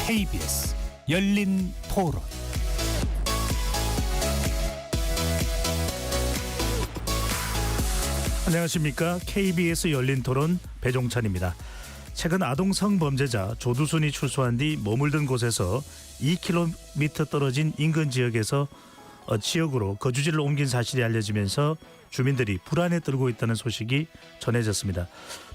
KBS 열린 토론. 안녕하십니까. KBS 열린 토론 배종찬입니다. 최근 아동 성범죄자 조두순이 출소한 뒤 머물던 곳에서 2km 떨어진 인근 지역에서 지역으로 거주지를 옮긴 사실이 알려지면서 주민들이 불안에 떨고 있다는 소식이 전해졌습니다.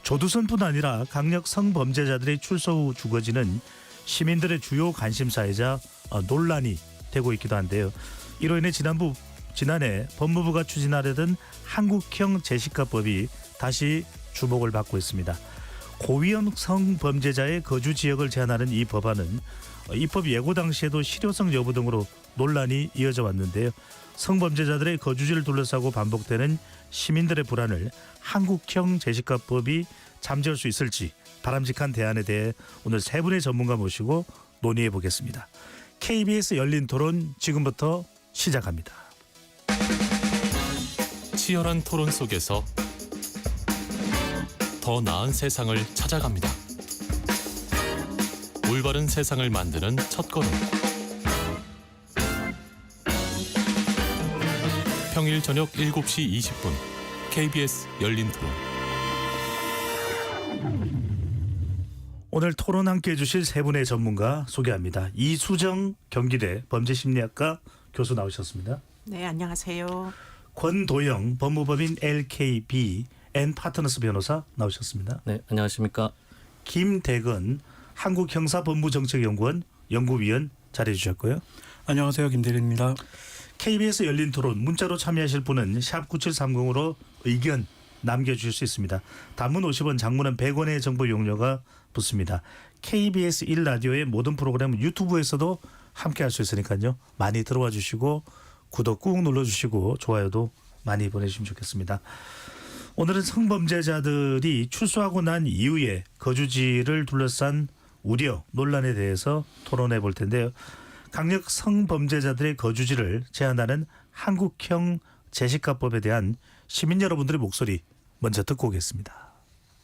조두순뿐 아니라 강력 성범죄자들의 출소 후 주거지는 시민들의 주요 관심사이자 논란이 되고 있기도 한데요. 이로 인해 지난해 법무부가 추진하려던 한국형 제시카법이 다시 주목을 받고 있습니다. 고위험 성범죄자의 거주 지역을 제한하는 이 법안은 입법 예고 당시에도 실효성 여부 등으로 논란이 이어져 왔는데요. 성범죄자들의 거주지를 둘러싸고 반복되는 시민들의 불안을 한국형 제시카법이 잠재울 수 있을지 바람직한 대안에 대해 오늘 세 분의 전문가 모시고 논의해 보겠습니다. KBS 열린 토론 지금부터 시작합니다. 치열한 토론 속에서 더 나은 세상을 찾아갑니다. 올바른 세상을 만드는 첫걸음. 평일 저녁 7시 20분 KBS 열린 토론. 오늘 토론 함께해 주실 세 분의 전문가 소개합니다. 이수정 경기대 범죄심리학과 교수 나오셨습니다. 네, 안녕하세요. 권도영 법무법인 LKB N파트너스 변호사 나오셨습니다. 네, 안녕하십니까. 김대건 한국형사법무정책연구원 연구위원 자리해 주셨고요. 안녕하세요. 김대리입니다. KBS 열린 토론 문자로 참여하실 분은 샵 9730으로 의견 남겨주실 수 있습니다. 단문 50원, 장문은 100원의 정보 용료가 붙습니다. KBS 1라디오의 모든 프로그램은 유튜브에서도 함께할 수 있으니까요. 많이 들어와 주시고 구독 꾹 눌러주시고 좋아요도 많이 보내주시면 좋겠습니다. 오늘은 성범죄자들이 출소하고 난 이후에 거주지를 둘러싼 우려, 논란에 대해서 토론해 볼 텐데요. 강력 성범죄자들의 거주지를 제한하는 한국형 제시카법에 대한 시민 여러분들의 목소리 먼저 듣고 오겠습니다.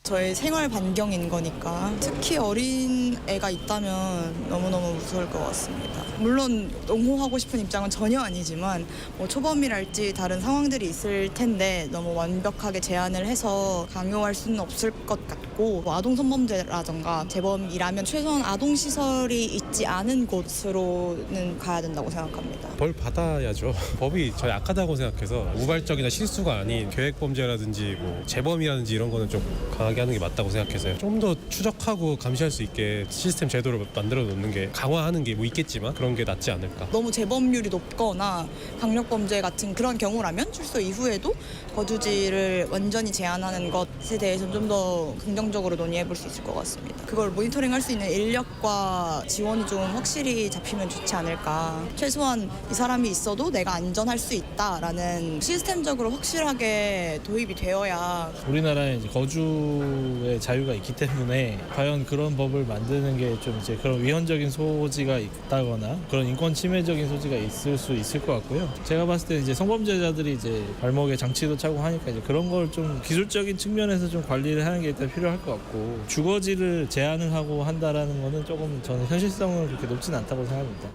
저의 생활 반경인 거니까 특히 어린 애가 있다면 너무너무 무서울 것 같습니다. 물론 옹호하고 싶은 입장은 전혀 아니지만 초범이랄지 다른 상황들이 있을 텐데 너무 완벽하게 제한을 해서 강요할 수는 없을 것 같고 아동 성범죄라던가 재범이라면 최소한 아동시설이 있지 않은 곳으로는 가야 된다고 생각합니다. 벌 받아야죠. 법이 저 약하다고 생각해서 우발적이나 실수가 아닌 계획범죄라든지 재범이라든지 이런 거는 좀 강하게 하는 게 맞다고 생각해서요. 좀 더 추적하고 감시할 수 있게 시스템 제도를 만들어 놓는 게 강화하는 게 있겠지만 그런 게 낫지 않을까. 너무 재범률이 높거나 강력범죄 같은 그런 경우라면 출소 이후에도 거주지를 완전히 제한하는 것에 대해서는 좀 더 긍정적으로 논의해 볼 수 있을 것 같습니다. 그걸 모니터링할 수 있는 인력과 지원이 좀 확실히 잡히면 좋지 않을까. 최소한 이 사람이 있어도 내가 안전할 수 있다라는 시스템적으로 확실하게 도입이 되어야. 우리나라에 이제 거주의 자유가 있기 때문에 과연 그런 법을 만드는 게 좀 이제 그런 위헌적인 소지가 있다거나 그런 인권 침해적인 소지가 있을 수 있을 것 같고요. 제가 봤을 때 이제 성범죄자들이 이제 발목에 장치도 차고 하니까 이제 그런 걸 좀 기술적인 측면에서 좀 관리를 하는 게 일단 필요할 것 같고 주거지를 제한을 하고 한다라는 거는 조금 저는 현실성은 그렇게 높진 않다고 생각합니다.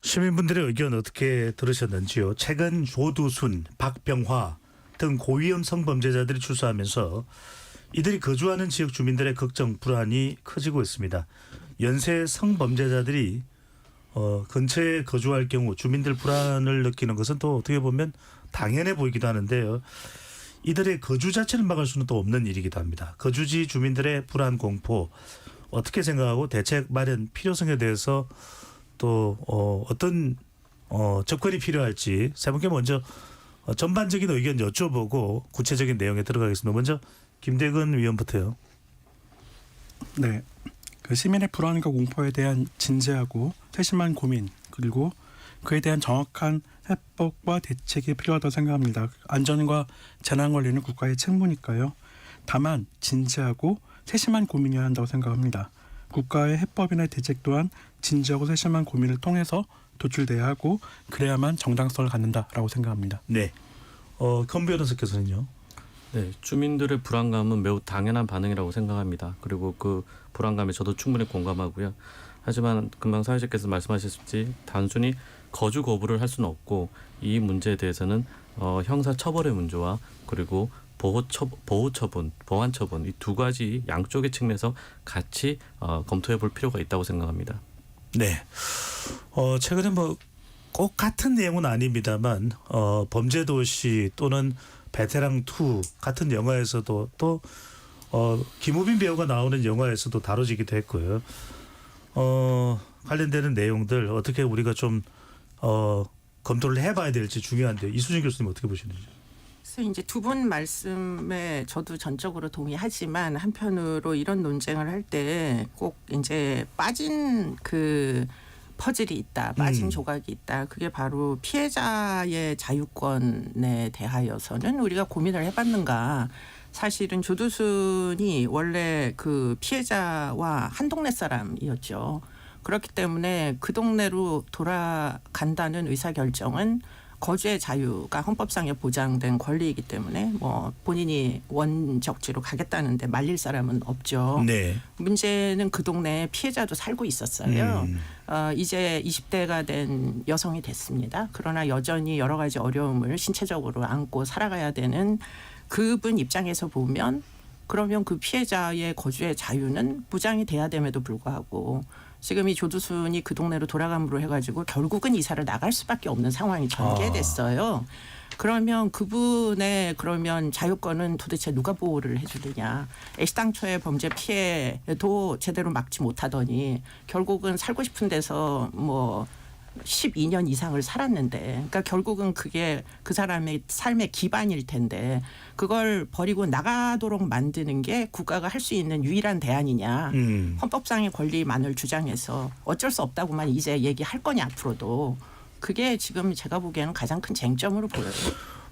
시민분들의 의견 어떻게 들으셨는지요? 최근 조두순, 박병화 등 고위험 성범죄자들이 출소하면서 이들이 거주하는 지역 주민들의 걱정, 불안이 커지고 있습니다. 연쇄 성범죄자들이 근처에 거주할 경우 주민들 불안을 느끼는 것은 또 어떻게 보면 당연해 보이기도 하는데요. 이들의 거주 자체를 막을 수는 또 없는 일이기도 합니다. 거주지 주민들의 불안, 공포 어떻게 생각하고 대책 마련 필요성에 대해서 또 어떤 접근이 필요할지 세 분께 먼저 전반적인 의견 여쭤보고 구체적인 내용에 들어가겠습니다. 먼저 김대건 위원부터요. 네, 그 시민의 불안과 공포에 대한 진지하고 세심한 고민 그리고 그에 대한 정확한 해법과 대책이 필요하다고 생각합니다. 안전과 재난 관리는 국가의 책무니까요. 다만 진지하고 세심한 고민이어야 한다고 생각합니다. 국가의 해법이나 대책 또한 진지하고 세심한 고민을 통해서 도출돼야 하고 그래야만 정당성을 갖는다라고 생각합니다. 네, 권 변호사께서는요. 네, 주민들의 불안감은 매우 당연한 반응이라고 생각합니다. 그리고 그 불안감에 저도 충분히 공감하고요. 하지만 금방 사회자께서 말씀하셨듯이 단순히 거주 거부를 할 수는 없고 이 문제에 대해서는 형사 처벌의 문제와 그리고 보호 처분, 보완 처분 이 두 가지 양쪽의 측면에서 같이 검토해 볼 필요가 있다고 생각합니다. 네. 최근에 뭐 꼭 같은 내용은 아닙니다만 범죄도시 또는 베테랑 2 같은 영화에서도 또 김우빈 배우가 나오는 영화에서도 다뤄지기도 했고요. 관련되는 내용들 어떻게 우리가 좀 검토를 해봐야 될지 중요한데 이수진 교수님 어떻게 보시는지? 그래서 이제 두 분 말씀에 저도 전적으로 동의하지만 한편으로 이런 논쟁을 할 때 꼭 이제 빠진 그 퍼즐이 있다, 빠진 조각이 있다. 그게 바로 피해자의 자유권에 대하여서는 우리가 고민을 해봤는가. 사실은 조두순이 원래 그 피해자와 한 동네 사람이었죠. 그렇기 때문에 그 동네로 돌아간다는 의사결정은 거주의 자유가 헌법상에 보장된 권리이기 때문에 뭐 본인이 원적지로 가겠다는데 말릴 사람은 없죠. 네. 문제는 그 동네에 피해자도 살고 있었어요. 이제 20대가 된 여성이 됐습니다. 그러나 여전히 여러 가지 어려움을 신체적으로 안고 살아가야 되는 그분 입장에서 보면 그러면 그 피해자의 거주의 자유는 보장이 돼야 됨에도 불구하고 지금 이 조두순이 그 동네로 돌아감으로 해가지고 결국은 이사를 나갈 수밖에 없는 상황이 전개됐어요. 그러면 그분의 그러면 자유권은 도대체 누가 보호를 해주느냐. 애시당초의 범죄 피해도 제대로 막지 못하더니 결국은 살고 싶은 데서 뭐 12년 이상을 살았는데 그러니까 결국은 그게 그 사람의 삶의 기반일 텐데 그걸 버리고 나가도록 만드는 게 국가가 할 수 있는 유일한 대안이냐. 헌법상의 권리만을 주장해서 어쩔 수 없다고만 이제 얘기할 거냐 앞으로도. 그게 지금 제가 보기에는 가장 큰 쟁점으로 보여요.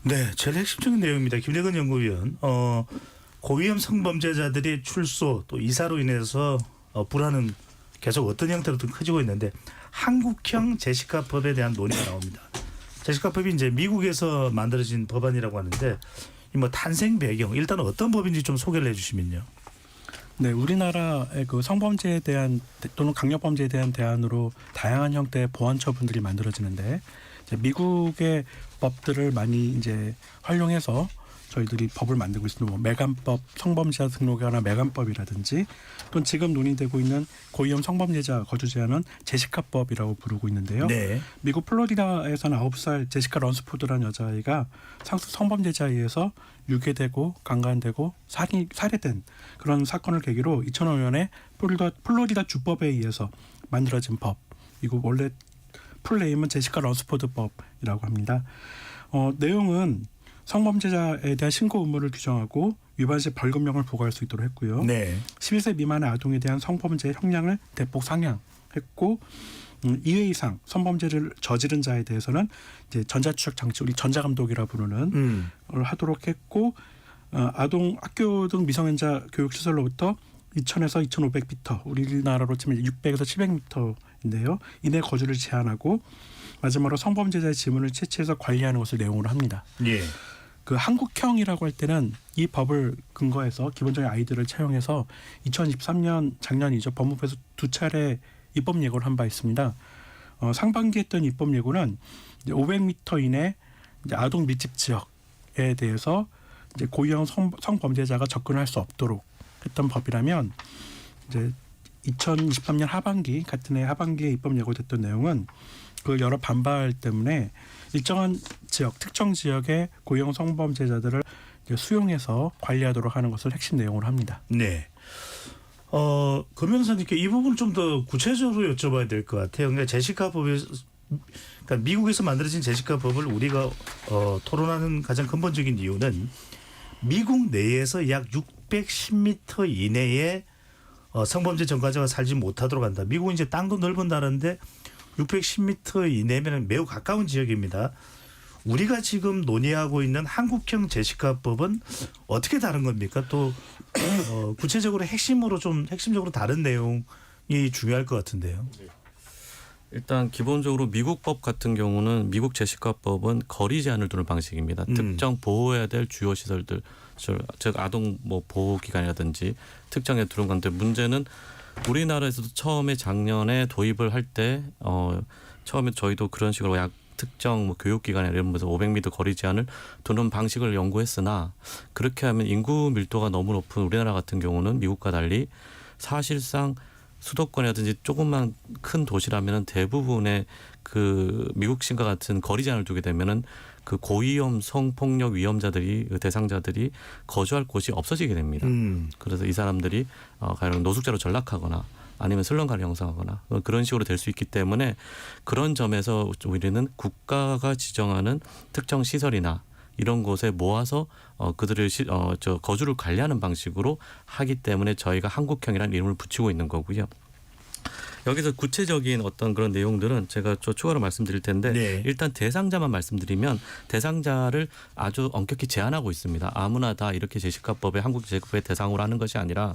네, 제일 핵심적인 내용입니다. 김래근 연구위원. 고위험 성범죄자들이 출소 또 이사로 인해서 불안은 계속 어떤 형태로든 커지고 있는데 한국형 제시카법에 대한 논의가 나옵니다. 제시카법이 이제 미국에서 만들어진 법안이라고 하는데 이 뭐 탄생 배경 일단 어떤 법인지 좀 소개를 해주시면요. 네, 우리나라의 그 성범죄에 대한 또는 강력범죄에 대한 대안으로 다양한 형태의 보완 처분들이 만들어지는데 이제 미국의 법들을 많이 이제 활용해서 저희들이 법을 만들고 있습니다. 뭐 매간법, 성범죄자 등록에 매간법이라든지 또는 지금 논의되고 있는 고위험 성범죄자 거주 제한은 제시카법이라고 부르고 있는데요. 네. 미국 플로리다에서는 9살 제시카 런스포드라는 여자아이가 상습 성범죄자에 의해서 유괴되고 강간되고 살해된 그런 사건을 계기로 2005년에 플로리다 주법에 의해서 만들어진 법. 이거 원래 풀네임은 제시카 런스포드법이라고 합니다. 내용은 성범죄자에 대한 신고 의무를 규정하고 위반 시 벌금형을 부과할 수 있도록 했고요. 네. 11세 미만의 아동에 대한 성범죄 형량을 대폭 상향했고 2회 이상 성범죄를 저지른 자에 대해서는 이제 전자추적 장치, 우리 전자감독이라 부르는 걸 하도록 했고 아동 학교 등 미성년자 교육 시설로부터 2,000에서 2,500m, 우리나라로 치면 600에서 700m인데요. 이내 거주를 제한하고 마지막으로 성범죄자의 지문을 채취해서 관리하는 것을 내용으로 합니다. 예. 그 한국형이라고 할 때는 이 법을 근거해서 기본적인 아이들을 채용해서 2023년 작년이죠. 법무부에서 2차례 입법 예고를 한 바 있습니다. 상반기에 했던 입법 예고는 500m 이내 이제 아동 밀집 지역에 대해서 이제 고위험 성범죄자가 접근할 수 없도록 했던 법이라면 이제 2023년 하반기 같은 해 하반기에 입법 예고됐던 내용은 그 여러 반발 때문에 일정한 지역, 특정 지역의 고위험 성범죄자들을 수용해서 관리하도록 하는 것을 핵심 내용으로 합니다. 네. 그 변호사님께 이 부분 좀 더 구체적으로 여쭤봐야 될 것 같아요. 그러니까 제시카법에서 그러니까 미국에서 만들어진 제시카법을 우리가 토론하는 가장 근본적인 이유는 미국 내에서 약 610m 이내에 성범죄 전과자가 살지 못하도록 한다. 미국은 이제 땅도 넓은 나라인데 610m 이내면 매우 가까운 지역입니다. 우리가 지금 논의하고 있는 한국형 제시카법은 어떻게 다른 겁니까? 또 구체적으로 핵심적으로 다른 내용이 중요할 것 같은데요. 일단 기본적으로 미국 법 같은 경우는 미국 제시카법은 거리 제한을 두는 방식입니다. 특정 보호해야 될 주요 시설들, 즉 아동 뭐 보호기관이라든지 특정에 두는 건데 문제는 우리나라에서도 처음에 작년에 도입을 할 때 처음에 저희도 그런 식으로 약 특정 뭐 교육기관이나 이런 데서 500m 거리 제한을 두는 방식을 연구했으나 그렇게 하면 인구 밀도가 너무 높은 우리나라 같은 경우는 미국과 달리 사실상 수도권이라든지 조금만 큰 도시라면은 대부분의 그 미국신과 같은 거리 제한을 두게 되면은 그 고위험 성폭력 위험자들이 대상자들이 거주할 곳이 없어지게 됩니다. 그래서 이 사람들이 가령 노숙자로 전락하거나 아니면 슬럼가를 형성하거나 그런 식으로 될 수 있기 때문에 그런 점에서 우리는 국가가 지정하는 특정 시설이나 이런 곳에 모아서 그들을 거주를 관리하는 방식으로 하기 때문에 저희가 한국형이라는 이름을 붙이고 있는 거고요. 여기서 구체적인 어떤 그런 내용들은 제가 추가로 말씀드릴 텐데 네. 일단 대상자만 말씀드리면 대상자를 아주 엄격히 제한하고 있습니다. 아무나 다 이렇게 제시카법에 한국 제시카법의 대상으로 하는 것이 아니라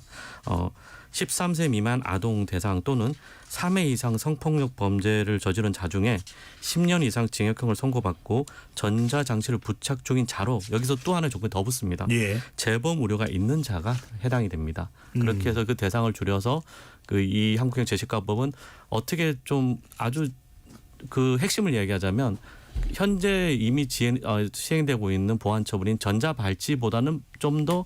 13세 미만 아동 대상 또는 3회 이상 성폭력 범죄를 저지른 자 중에 10년 이상 징역형을 선고받고 전자장치를 부착 중인 자로 여기서 또 하나의 조건이 더 붙습니다. 예. 재범 우려가 있는 자가 해당이 됩니다. 그렇게 해서 그 대상을 줄여서 이 한국형 제시카법은 어떻게 좀 아주 그 핵심을 얘기하자면 현재 이미 시행되고 있는 보안 처분인 전자발찌보다는 좀 더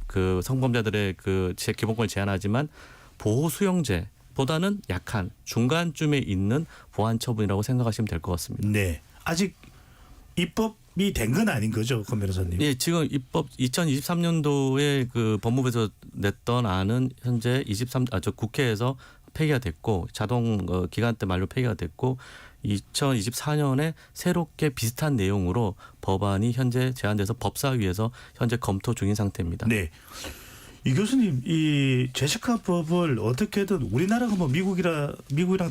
그 성범죄자들의 그 기본권을 제한하지만 보호 수용제보다는 약한 중간쯤에 있는 보안 처분이라고 생각하시면 될 것 같습니다. 네. 아직 입법이 된 건 아닌 거죠, 권 변호사님? 예, 지금 입법 2023년도에 그 법무부에서 냈던 안은 현재 국회에서 폐기가 됐고 자동 기간때 만료 폐기가 됐고 2024년에 새롭게 비슷한 내용으로 법안이 현재 제안돼서 법사위에서 현재 검토 중인 상태입니다. 네. 이 교수님, 이 제시카법을 어떻게든 우리나라가 뭐 미국이랑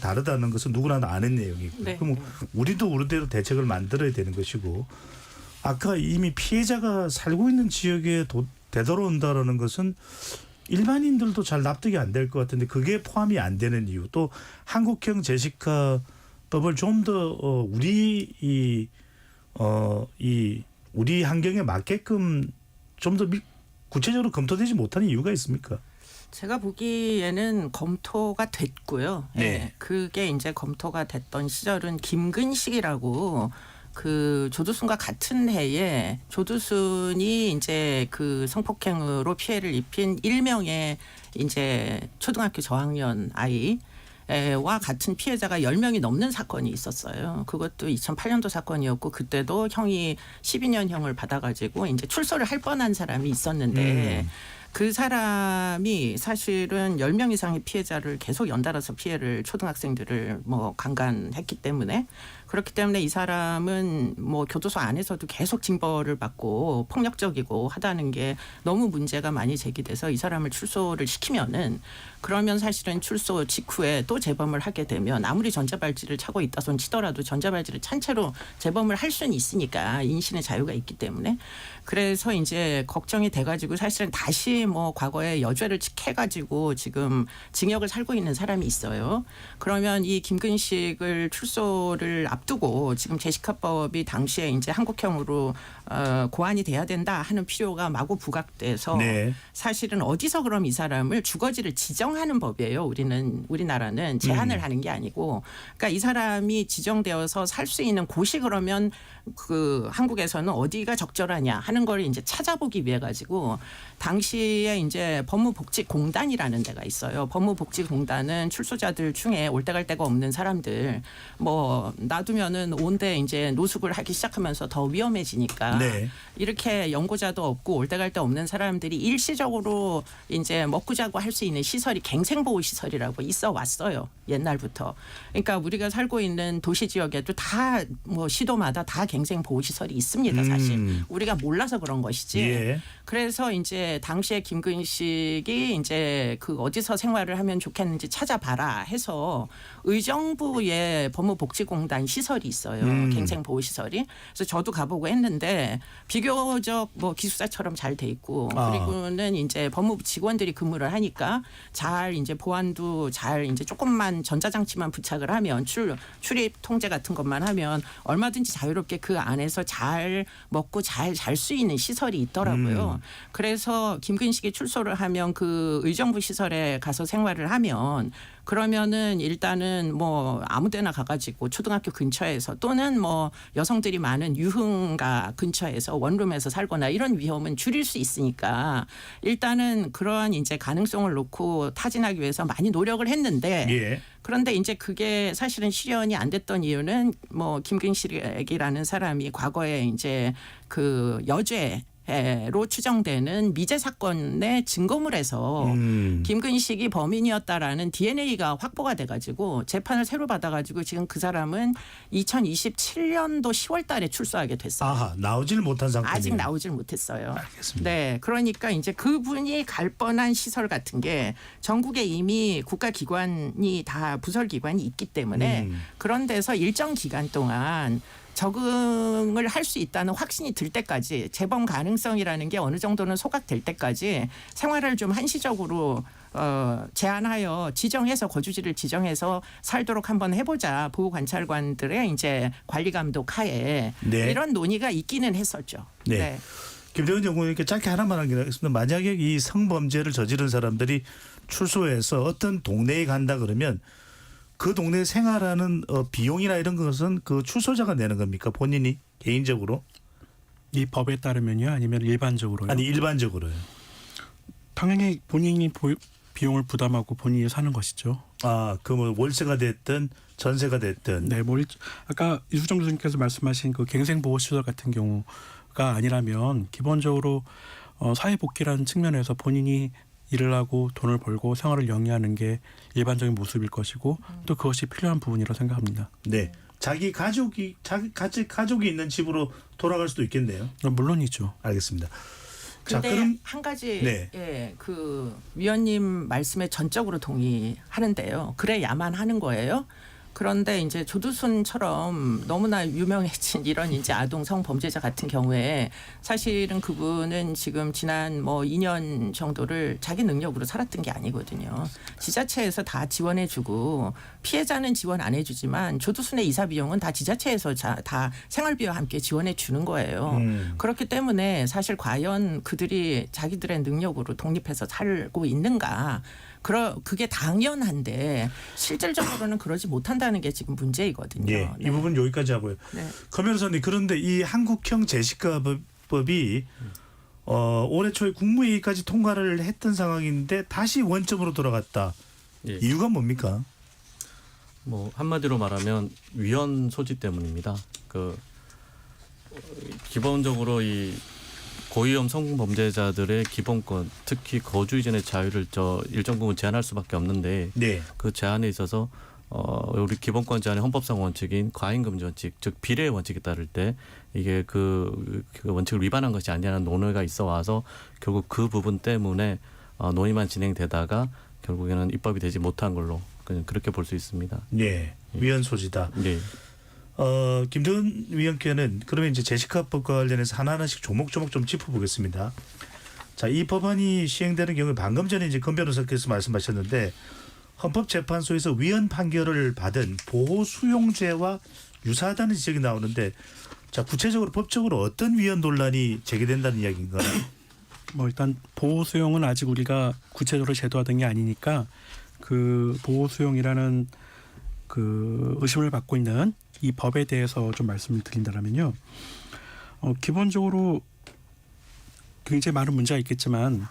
다르다는 것은 누구나 아는 내용이고, 네. 그럼 우리도 우리대로 대책을 만들어야 되는 것이고, 아까 이미 피해자가 살고 있는 지역에 되돌아온다라는 것은 일반인들도 잘 납득이 안 될 것 같은데 그게 포함이 안 되는 이유, 또 한국형 제시카법을 좀 더 우리 환경에 맞게끔 좀 더 구체적으로 검토되지 못하는 이유가 있습니까? 제가 보기에는 검토가 됐고요. 네. 예, 그게 이제 검토가 됐던 시절은 김근식이라고 그 조두순과 같은 해에 조두순이 이제 그 성폭행으로 피해를 입힌 1명의 이제 초등학교 저학년 아이와 같은 피해자가 10명이 넘는 사건이 있었어요. 그것도 2008년도 사건이었고 그때도 형이 12년형을 받아가지고 이제 출소를 할 뻔한 사람이 있었는데 그 사람이 사실은 10명 이상의 피해자를 계속 연달아서 피해를 초등학생들을 뭐 강간했기 때문에 그렇기 때문에 이 사람은 뭐 교도소 안에서도 계속 징벌을 받고 폭력적이고 하다는 게 너무 문제가 많이 제기돼서 이 사람을 출소를 시키면은 그러면 사실은 출소 직후에 또 재범을 하게 되면 아무리 전자발찌를 차고 있다 손 치더라도 전자발찌를 찬 채로 재범을 할 수는 있으니까 인신의 자유가 있기 때문에 그래서 이제 걱정이 돼가지고 사실은 다시 뭐 과거에 여죄를 해가지고 지금 징역을 살고 있는 사람이 있어요. 그러면 이 김근식을 출소를 앞두고 지금 제시카법이 당시에 이제 한국형으로 고안이 돼야 된다 하는 필요가 마구 부각돼서 네. 사실은 어디서 그럼 이 사람을 주거지를 지정하는 법이에요. 우리나라는 제한을 하는 게 아니고, 그러니까 이 사람이 지정되어서 살 수 있는 곳이 그러면 그 한국에서는 어디가 적절하냐 하는 걸 이제 찾아보기 위해 가지고 당시에 이제 법무복지공단이라는 데가 있어요. 법무복지공단은 출소자들 중에 올 데 갈 데가 없는 사람들 뭐 놔두면은 온데 이제 노숙을 하기 시작하면서 더 위험해지니까 네. 이렇게 연고자도 없고 올 데 갈 데 없는 사람들이 일시적으로 이제 먹고 자고 할 수 있는 시설이 갱생보호 시설이라고 있어 왔어요. 옛날부터. 그러니까 우리가 살고 있는 도시 지역에도 다 뭐 시도마다 다 갱생보호 시설이 있습니다. 사실 우리가 몰라서 그런 것이지. 예. 그래서 이제 당시에 김근식이 이제 그 어디서 생활을 하면 좋겠는지 찾아봐라 해서 의정부의 법무복지공단 시설이 있어요. 갱생보호 시설이. 그래서 저도 가보고 했는데 비교적 뭐 기숙사처럼 잘 돼 있고 그리고는 이제 법무부 직원들이 근무를 하니까 잘 이제 보안도 잘 이제 조금만 전자장치만 부착을 하면 출입 통제 같은 것만 하면 얼마든지 자유롭게 그 안에서 잘 먹고 잘 잘 수 있는 시설이 있더라고요. 그래서 김근식 김근식이 출소를 하면 그 의정부 시설에 가서 생활을 하면 그러면은 일단은 뭐 아무데나 가가지고 초등학교 근처에서 또는 뭐 여성들이 많은 유흥가 근처에서 원룸에서 살거나 이런 위험은 줄일 수 있으니까 일단은 그러한 이제 가능성을 놓고 타진하기 위해서 많이 노력을 했는데 예. 그런데 이제 그게 사실은 실현이 안 됐던 이유는 뭐 김근식이라는 사람이 과거에 이제 그 여죄로 추정되는 미제 사건의 증거물에서 김근식이 범인이었다라는 DNA가 확보가 돼가지고 재판을 새로 받아가지고 지금 그 사람은 2027년도 10월달에 출소하게 됐어요. 아하, 나오질 못한 상태네요. 아직 나오질 못했어요. 알겠습니다. 네, 그러니까 이제 그분이 갈 뻔한 시설 같은 게 전국에 이미 국가기관이 다 부설기관이 있기 때문에 그런 데서 일정 기간 동안 적응을 할 수 있다는 확신이 들 때까지 재범 가능성이라는 게 어느 정도는 소각될 때까지 생활을 좀 한시적으로 제한하여 지정해서 거주지를 지정해서 살도록 한번 해보자. 보호관찰관들의 이제 관리 감독 하에 네. 이런 논의가 있기는 했었죠. 네. 김대건 연구원님께 짧게 하나만 하겠습니다. 만약에 이 성범죄를 저지른 사람들이 출소해서 어떤 동네에 간다 그러면 그 동네에 생활하는 비용이나 이런 것은 그 출소자가 내는 겁니까? 본인이 개인적으로? 이 법에 따르면요, 아니면 일반적으로요? 아니 일반적으로요. 당연히 본인이 비용을 부담하고 본인이 사는 것이죠. 아, 그 뭐 월세가 됐든 전세가 됐든. 네, 뭐 아까 이수정 교수님께서 말씀하신 그 갱생보호시설 같은 경우가 아니라면 기본적으로 사회복귀라는 측면에서 본인이 일을 하고 돈을 벌고 생활을 영위하는 게 일반적인 모습일 것이고 또 그것이 필요한 부분이라고 생각합니다. 네. 자기 가족이 가족이 있는 집으로 돌아갈 수도 있겠네요. 물론이죠. 알겠습니다. 자, 근데 그럼 한 가지 네. 예, 그 위원님 말씀에 전적으로 동의하는데요. 그래야만 하는 거예요. 그런데 이제 조두순처럼 너무나 유명해진 이런 이제 아동 성범죄자 같은 경우에 사실은 그분은 지금 지난 뭐 2년 정도를 자기 능력으로 살았던 게 아니거든요. 지자체에서 다 지원해주고 피해자는 지원 안 해주지만 조두순의 이사 비용은 다 지자체에서 다 생활비와 함께 지원해 주는 거예요. 그렇기 때문에 사실 과연 그들이 자기들의 능력으로 독립해서 살고 있는가? 그게 당연한데 실질적으로는 그러지 못한다는 게 지금 문제이거든요. 예, 네. 이 부분 여기까지 하고요. 네. 검 변호사님, 그런데 이 한국형 제시카법이 올해 초에 국무회의까지 통과를 했던 상황인데 다시 원점으로 돌아갔다. 예. 이유가 뭡니까? 뭐 한마디로 말하면 위헌 소지 때문입니다. 기본적으로 이 고위험 성범죄자들의 기본권, 특히 거주 이전의 자유를 일정 부분 제한할 수밖에 없는데 네. 그 제한에 있어서 우리 기본권 제한의 헌법상 원칙인 과잉금지 원칙, 즉 비례의 원칙에 따를 때 이게 그 원칙을 위반한 것이 아니라는 논의가 있어 와서 결국 그 부분 때문에 논의만 진행되다가 결국에는 입법이 되지 못한 걸로 그냥 그렇게 볼 수 있습니다. 네. 위헌 소지다. 네. 김대건 위원께는 그러면 이제 제시카법과 관련해서 하나하나씩 조목조목 좀 짚어보겠습니다. 자, 이 법안이 시행되는 경우에 방금 전에 이제 검 변호사께서 말씀하셨는데 헌법재판소에서 위헌 판결을 받은 보호 수용죄와 유사하다는 지적이 나오는데, 자, 구체적으로 법적으로 어떤 위헌 논란이 제기된다는 이야기인가요? 뭐 일단 보호 수용은 아직 우리가 구체적으로 제도화된 게 아니니까 그 보호 수용이라는 그 의심을 받고 있는 이 법에 대해서 좀 말씀을 드린다면요. 기본적으로 굉장히 많은 문제가 있겠지만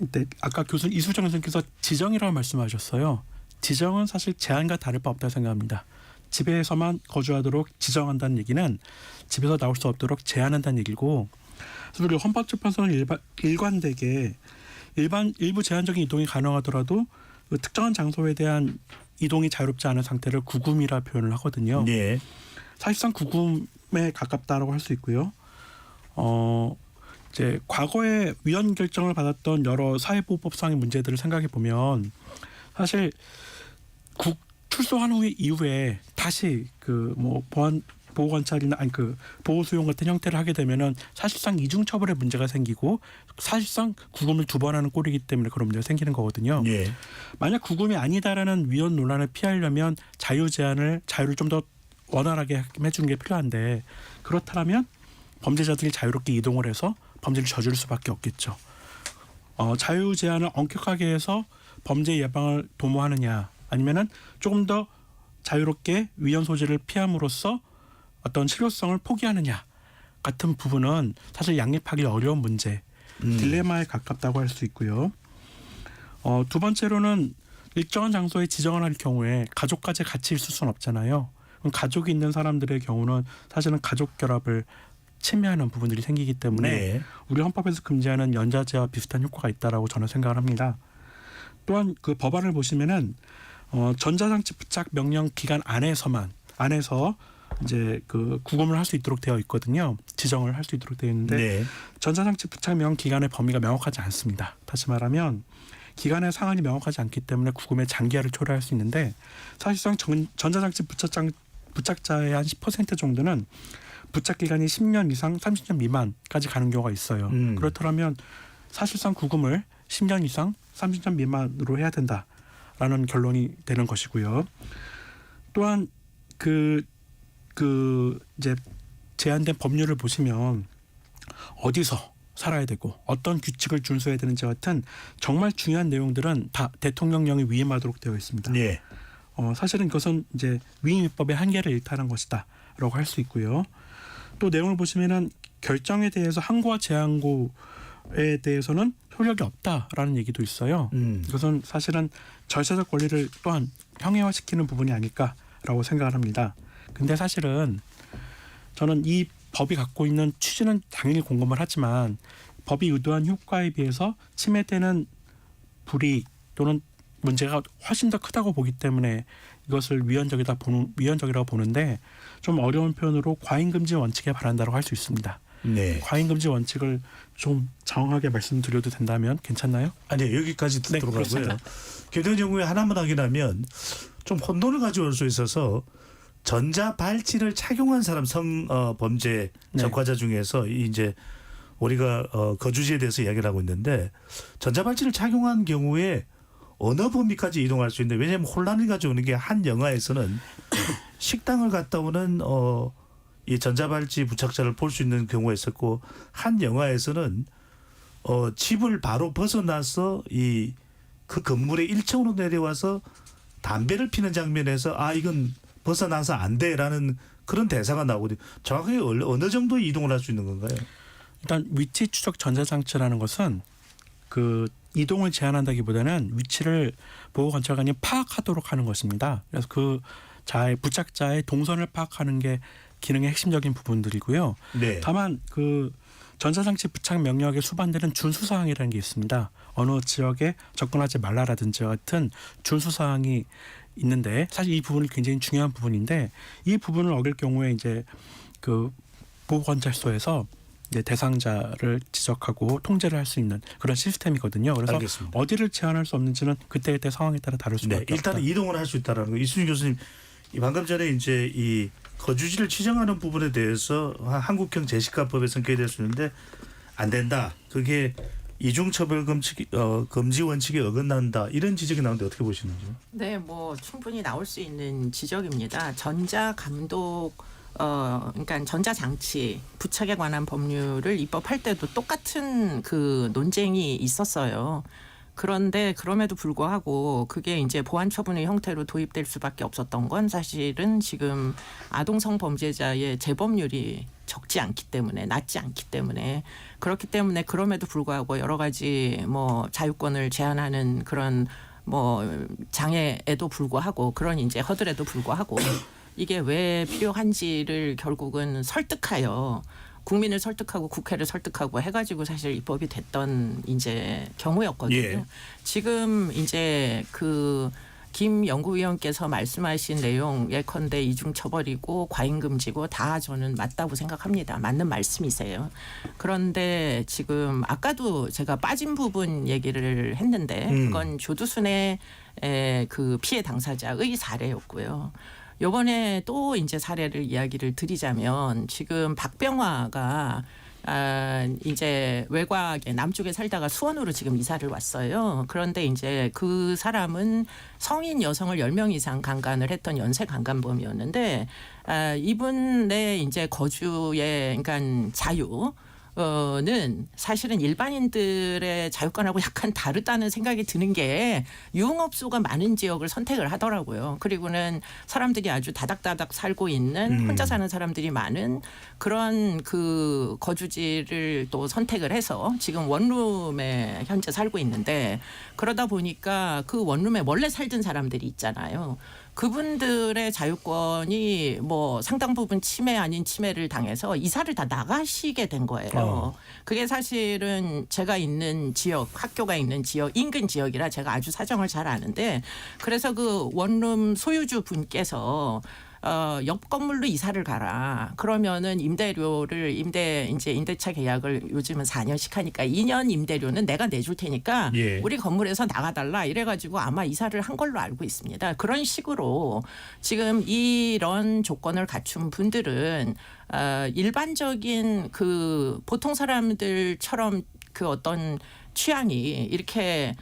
이때 아까 이수정 교수님께서 지정이라고 말씀하셨어요. 지정은 사실 제한과 다를 바 없다고 생각합니다. 집에서만 거주하도록 지정한다는 얘기는 집에서 나올 수 없도록 제한한다는 얘기고, 그리고 헌법재판소는 일관되게 일부 제한적인 이동이 가능하더라도 그 특정한 장소에 대한 이동이 자유롭지 않은 상태를 구금이라 표현을 하거든요. 네. 사실상 구금에 가깝다라고 할 수 있고요. 이제 과거에 위헌 결정을 받았던 여러 사회보호법상의 문제들을 생각해 보면 사실 출소한 이후에 다시 그 뭐 보호관찰이나 보호 수용 같은 형태를 하게 되면은 사실상 이중 처벌의 문제가 생기고 사실상 구금을 2번 하는 꼴이기 때문에 그런 문제가 생기는 거거든요. 예. 만약 구금이 아니다라는 위헌 논란을 피하려면 자유를 좀 더 원활하게 해주는 게 필요한데, 그렇다면 범죄자들이 자유롭게 이동을 해서 범죄를 저지를 수밖에 없겠죠. 자유 제한을 엄격하게 해서 범죄 예방을 도모하느냐, 아니면은 조금 더 자유롭게 위헌 소지를 피함으로써 어떤 실효성을 포기하느냐 같은 부분은 사실 양립하기 어려운 문제, 딜레마에 가깝다고 할 수 있고요. 두 번째로는 일정한 장소에 지정을 할 경우에 가족까지 같이 있을 수는 없잖아요. 그럼 가족이 있는 사람들의 경우는 사실은 가족 결합을 침해하는 부분들이 생기기 때문에 네. 우리 헌법에서 금지하는 연좌제와 비슷한 효과가 있다라고 저는 생각을 합니다. 또한 그 법안을 보시면은 전자장치 부착 명령 기간 안에서 이제 그 구금을 할 수 있도록 되어 있거든요. 지정을 할 수 있도록 되어 있는데 네. 전자장치 부착 명령 기간의 범위가 명확하지 않습니다. 다시 말하면 기간의 상한이 명확하지 않기 때문에 구금의 장기화를 초래할 수 있는데 사실상 전자장치 부착자의 한 10% 정도는 부착 기간이 10년 이상 30년 미만까지 가는 경우가 있어요. 그렇더라면 사실상 구금을 10년 이상 30년 미만으로 해야 된다라는 결론이 되는 것이고요. 또한 그 이제 제한된 법률을 보시면 어디서 살아야 되고 어떤 규칙을 준수해야 되는지 같은 정말 중요한 내용들은 다 대통령령에 위임하도록 되어 있습니다. 네. 사실은 그것은 이제 위임법의 한계를 일탈한 것이다라고 할 수 있고요. 또 내용을 보시면은 결정에 대해서 항고와 재항고에 대해서는 효력이 없다라는 얘기도 있어요. 이것은 사실은 절차적 권리를 또한 형해화시키는 부분이 아닐까라고 생각을 합니다. 근데 사실은 저는 이 법이 갖고 있는 취지는 당연히 공감을 하지만 법이 의도한 효과에 비해서 침해되는 불이익 또는 문제가 훨씬 더 크다고 보기 때문에 이것을 위헌적이라고 보는데 좀 어려운 표현으로 과잉금지 원칙에 반한다고 할 수 있습니다. 네. 과잉금지 원칙을 좀 정확하게 말씀드려도 된다면 괜찮나요? 아니요, 여기까지 듣도록 하고요. 그렇습니다. 교통 정부에 하나만 확인하면 좀 혼돈을 가져올 수 있어서 전자 발찌를 착용한 사람 성범죄 네. 적화자 중에서 이제 우리가 거주지에 대해서 이야기를 하고 있는데 전자 발찌를 착용한 경우에 어느 범위까지 이동할 수 있는데 왜냐하면 혼란을 가져오는 게 한 영화에서는 식당을 갔다 오는 이 전자발찌 부착자를 볼 수 있는 경우가 있었고 한 영화에서는 집을 바로 벗어나서 그 건물의 1층으로 내려와서 담배를 피는 장면에서 이건 벗어나서 안 돼라는 그런 대사가 나오거든요. 정확하게 어느 정도 이동을 할 수 있는 건가요? 일단 위치 추적 전자장치라는 것은 그 이동을 제한한다기보다는 위치를 보호관찰관이 파악하도록 하는 것입니다. 그래서 그 부착자의 동선을 파악하는 게 기능의 핵심적인 부분들이고요. 네. 다만 그 전자장치 부착 명령에 수반되는 준수사항이라는 게 있습니다. 어느 지역에 접근하지 말라라든지 같은 준수사항이 있는데 사실 이 부분이 굉장히 중요한 부분인데 이 부분을 어길 경우에 이제 그 보호관찰소에서 이제 대상자를 지적하고 통제를 할 수 있는 그런 시스템이거든요. 그래서 알겠습니다. 어디를 제한할 수 없는지는 그때그때 상황에 따라 다를 수밖에 없다. 일단 이동을 할 수 있다라는 거. 이순신 교수님, 방금 전에 이제 이 거주지를 지정하는 부분에 대해서 한국형 제시카법에 성격이 될 수 있는데 안 된다. 그게 이중처벌 금지 원칙에 어긋난다. 이런 지적이 나오는데 어떻게 보시는지요? 네, 뭐 충분히 나올 수 있는 지적입니다. 전자 감독 그러니까 전자장치 부착에 관한 법률을 입법할 때도 똑같은 그 논쟁이 있었어요. 그런데 그럼에도 불구하고 그게 이제 보안 처분의 형태로 도입될 수밖에 없었던 건 사실은 지금 아동 성범죄자의 재범률이 적지 않기 때문에 낮지 않기 때문에 그렇기 때문에 그럼에도 불구하고 여러 가지 뭐 자유권을 제한하는 그런 뭐 장애에도 불구하고 그런 이제 허들에도 불구하고 이게 왜 필요한지를 결국은 설득하여 국민을 설득하고 국회를 설득하고 해가지고 사실 입법이 됐던 이제 경우였거든요. 예. 지금 이제 그 김 연구위원께서 말씀하신 내용 예컨대 이중처벌이고 과잉금지고 다 저는 맞다고 생각합니다. 맞는 말씀이세요. 그런데 지금 아까도 제가 빠진 부분 얘기를 했는데 그건 조두순의 그 피해 당사자의 사례였고요. 요번에 또 이제 사례를 이야기를 드리자면 지금 박병화가 이제 외곽에 남쪽에 살다가 수원으로 지금 이사를 왔어요. 그런데 이제 그 사람은 성인 여성을 10명 이상 강간을 했던 연쇄 강간범이었는데 이분의 이제 거주의 그러니까 자유 는 사실은 일반인들의 자유권하고 약간 다르다는 생각이 드는 게 유흥업소가 많은 지역을 선택을 하더라고요. 그리고는 사람들이 아주 다닥다닥 살고 있는 혼자 사는 사람들이 많은 그런 그 거주지를 또 선택을 해서 지금 원룸에 현재 살고 있는데 그러다 보니까 그 원룸에 원래 살던 사람들이 있잖아요. 그분들의 자유권이 뭐 상당 부분 침해 아닌 침해를 당해서 이사를 다 나가시게 된 거예요. 그게 사실은 제가 있는 지역, 학교가 있는 지역, 인근 지역이라 제가 아주 사정을 잘 아는데 그래서 그 원룸 소유주 분께서 옆 건물로 이사를 가라. 그러면은 임대차 계약을 요즘은 4년씩 하니까 2년 임대료는 내가 내줄 테니까 예. 우리 건물에서 나가달라 이래가지고 아마 이사를 한 걸로 알고 있습니다. 그런 식으로 지금 이런 조건을 갖춘 분들은 일반적인 그 보통 사람들처럼 그 어떤 취향이 이렇게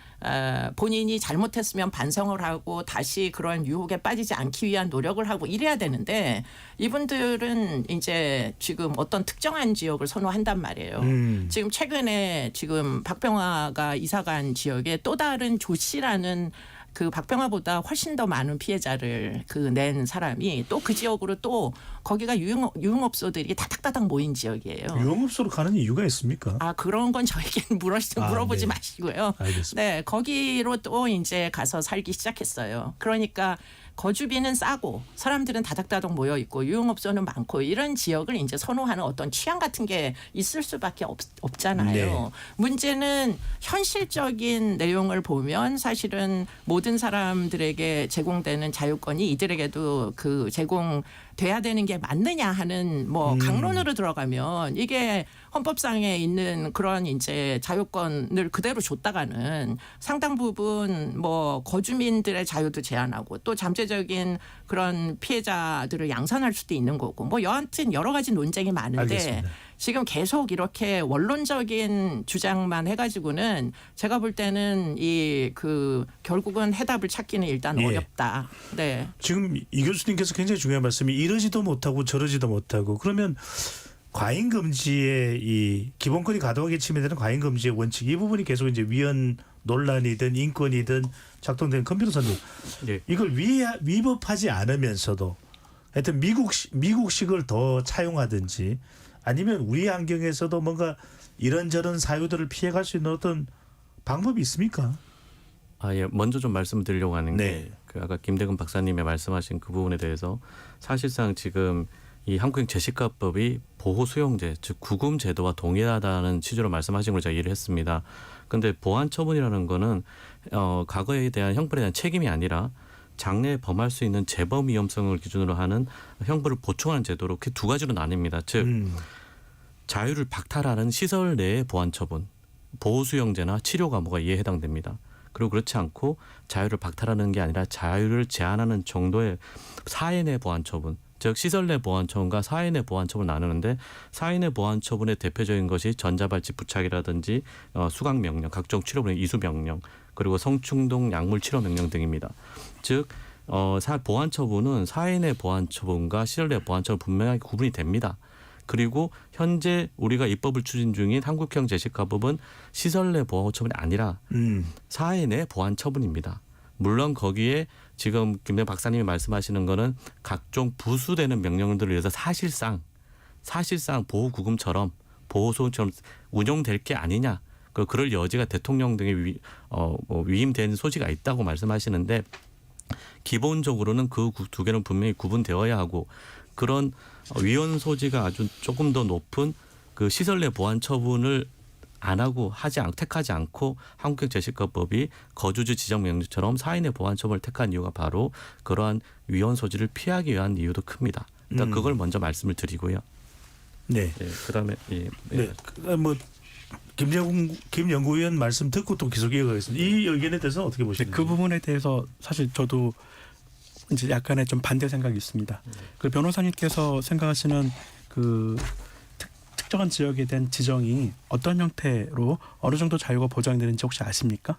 본인이 잘못했으면 반성을 하고 다시 그런 유혹에 빠지지 않기 위한 노력을 하고 이래야 되는데 이분들은 이제 지금 어떤 특정한 지역을 선호한단 말이에요. 지금 최근에 지금 박병화가 이사간 지역에 또 다른 조 씨라는 그 박병화보다 훨씬 더 많은 피해자를 그 낸 사람이 또 그 지역으로 또 거기가 유흥업소들이 다닥다닥 모인 지역이에요. 유흥업소로 가는 이유가 있습니까? 아 그런 건 저에게는 물어보지 네. 마시고요. 알겠습니다. 네 거기로 또 이제 가서 살기 시작했어요. 그러니까 거주비는 싸고 사람들은 다닥다닥 모여 있고 유흥업소는 많고 이런 지역을 이제 선호하는 어떤 취향 같은 게 있을 수밖에 없잖아요. 네. 문제는 현실적인 내용을 보면 사실은 모든 사람들에게 제공되는 자유권이 이들에게도 그 제공돼야 되는 게 맞느냐 하는 뭐 강론으로 들어가면 이게 헌법상에 있는 그런 이제 자유권을 그대로 줬다가는 상당 부분 뭐 거주민들의 자유도 제한하고 또 잠재적인 그런 피해자들을 양산할 수도 있는 거고 뭐 여하튼 여러 가지 논쟁이 많은데 알겠습니다. 지금 계속 이렇게 원론적인 주장만 해가지고는 제가 볼 때는 이 그 결국은 해답을 찾기는 일단 예. 어렵다. 네. 지금 이 교수님께서 굉장히 중요한 말씀이 이러지도 못하고 저러지도 못하고 그러면 과잉 금지의 이 기본권이 과도하게 침해되는 과잉 금지의 원칙 이 부분이 계속 이제 위헌 논란이든 인권이든 작동되는 권 변호사님 예. 이걸 위법하지 않으면서도 하여튼 미국식을 더 차용하든지 아니면 우리 환경에서도 뭔가 이런저런 사유들을 피해갈 수 있는 어떤 방법이 있습니까? 예. 먼저 좀 말씀드리려고 하는 네. 게 그 아까 김대근 박사님의 말씀하신 그 부분에 대해서 사실상 지금 이 한국형 제시가법이 보호 수용제 즉 구금 제도와 동일하다는 취지로 말씀하신 걸 제가 이해를 했습니다. 그런데 보안 처분이라는 거는 과거에 대한 형벌에 대한 책임이 아니라 장래에 범할 수 있는 재범 위험성을 기준으로 하는 형벌을 보충하는 제도로 그 두 가지로 나뉩니다. 즉 자유를 박탈하는 시설 내의 보안 처분, 보호 수용제나 치료 감호가 이에 해당됩니다. 그리고 그렇지 않고 자유를 박탈하는 게 아니라 자유를 제한하는 정도의 사회 내 보안 처분, 즉 시설 내 보안 처분과 사회 내 보안 처분을 나누는데 사회 내 보안 처분의 대표적인 것이 전자발찌 부착이라든지 수강 명령, 각종 치료분의 이수 명령, 그리고 성충동 약물 치료 명령 등입니다. 즉 보안 처분은 사회 내 보안 처분과 시설 내 보안 처분 분명하게 구분이 됩니다. 그리고 현재 우리가 입법을 추진 중인 한국형 제시가법은 시설 내 보호 처분이 아니라 사회 내 보안 처분입니다. 물론 거기에 지금 김대 박사님이 말씀하시는 거는 각종 부수되는 명령들을 위해서 사실상 보호구금처럼 보호소처럼 운용될 게 아니냐. 그럴 여지가 대통령 등의 위임된 소지가 있다고 말씀하시는데 기본적으로는 그 두 개는 분명히 구분되어야 하고 그런 위헌 소지가 아주 조금 더 높은 그 시설 내 보안 처분을 안 하고 택하지 않고 한국형 제시가법이 거주지 지정 명령처럼 사회 내 보안 처분을 택한 이유가 바로 그러한 위헌 소지를 피하기 위한 이유도 큽니다. 일단 그걸 먼저 말씀을 드리고요. 네. 예, 그다음에 네. 뭐 김연구위원 말씀 듣고 또 계속 이어가겠습니다. 이 의견에 대해서 어떻게 보시는지. 그 부분에 대해서 사실 저도 이제 약간의 좀 반대 생각이 있습니다. 그 변호사님께서 생각하시는 그 특정한 지역에 대한 지정이 어떤 형태로 어느 정도 자유가 보장되는지 혹시 아십니까?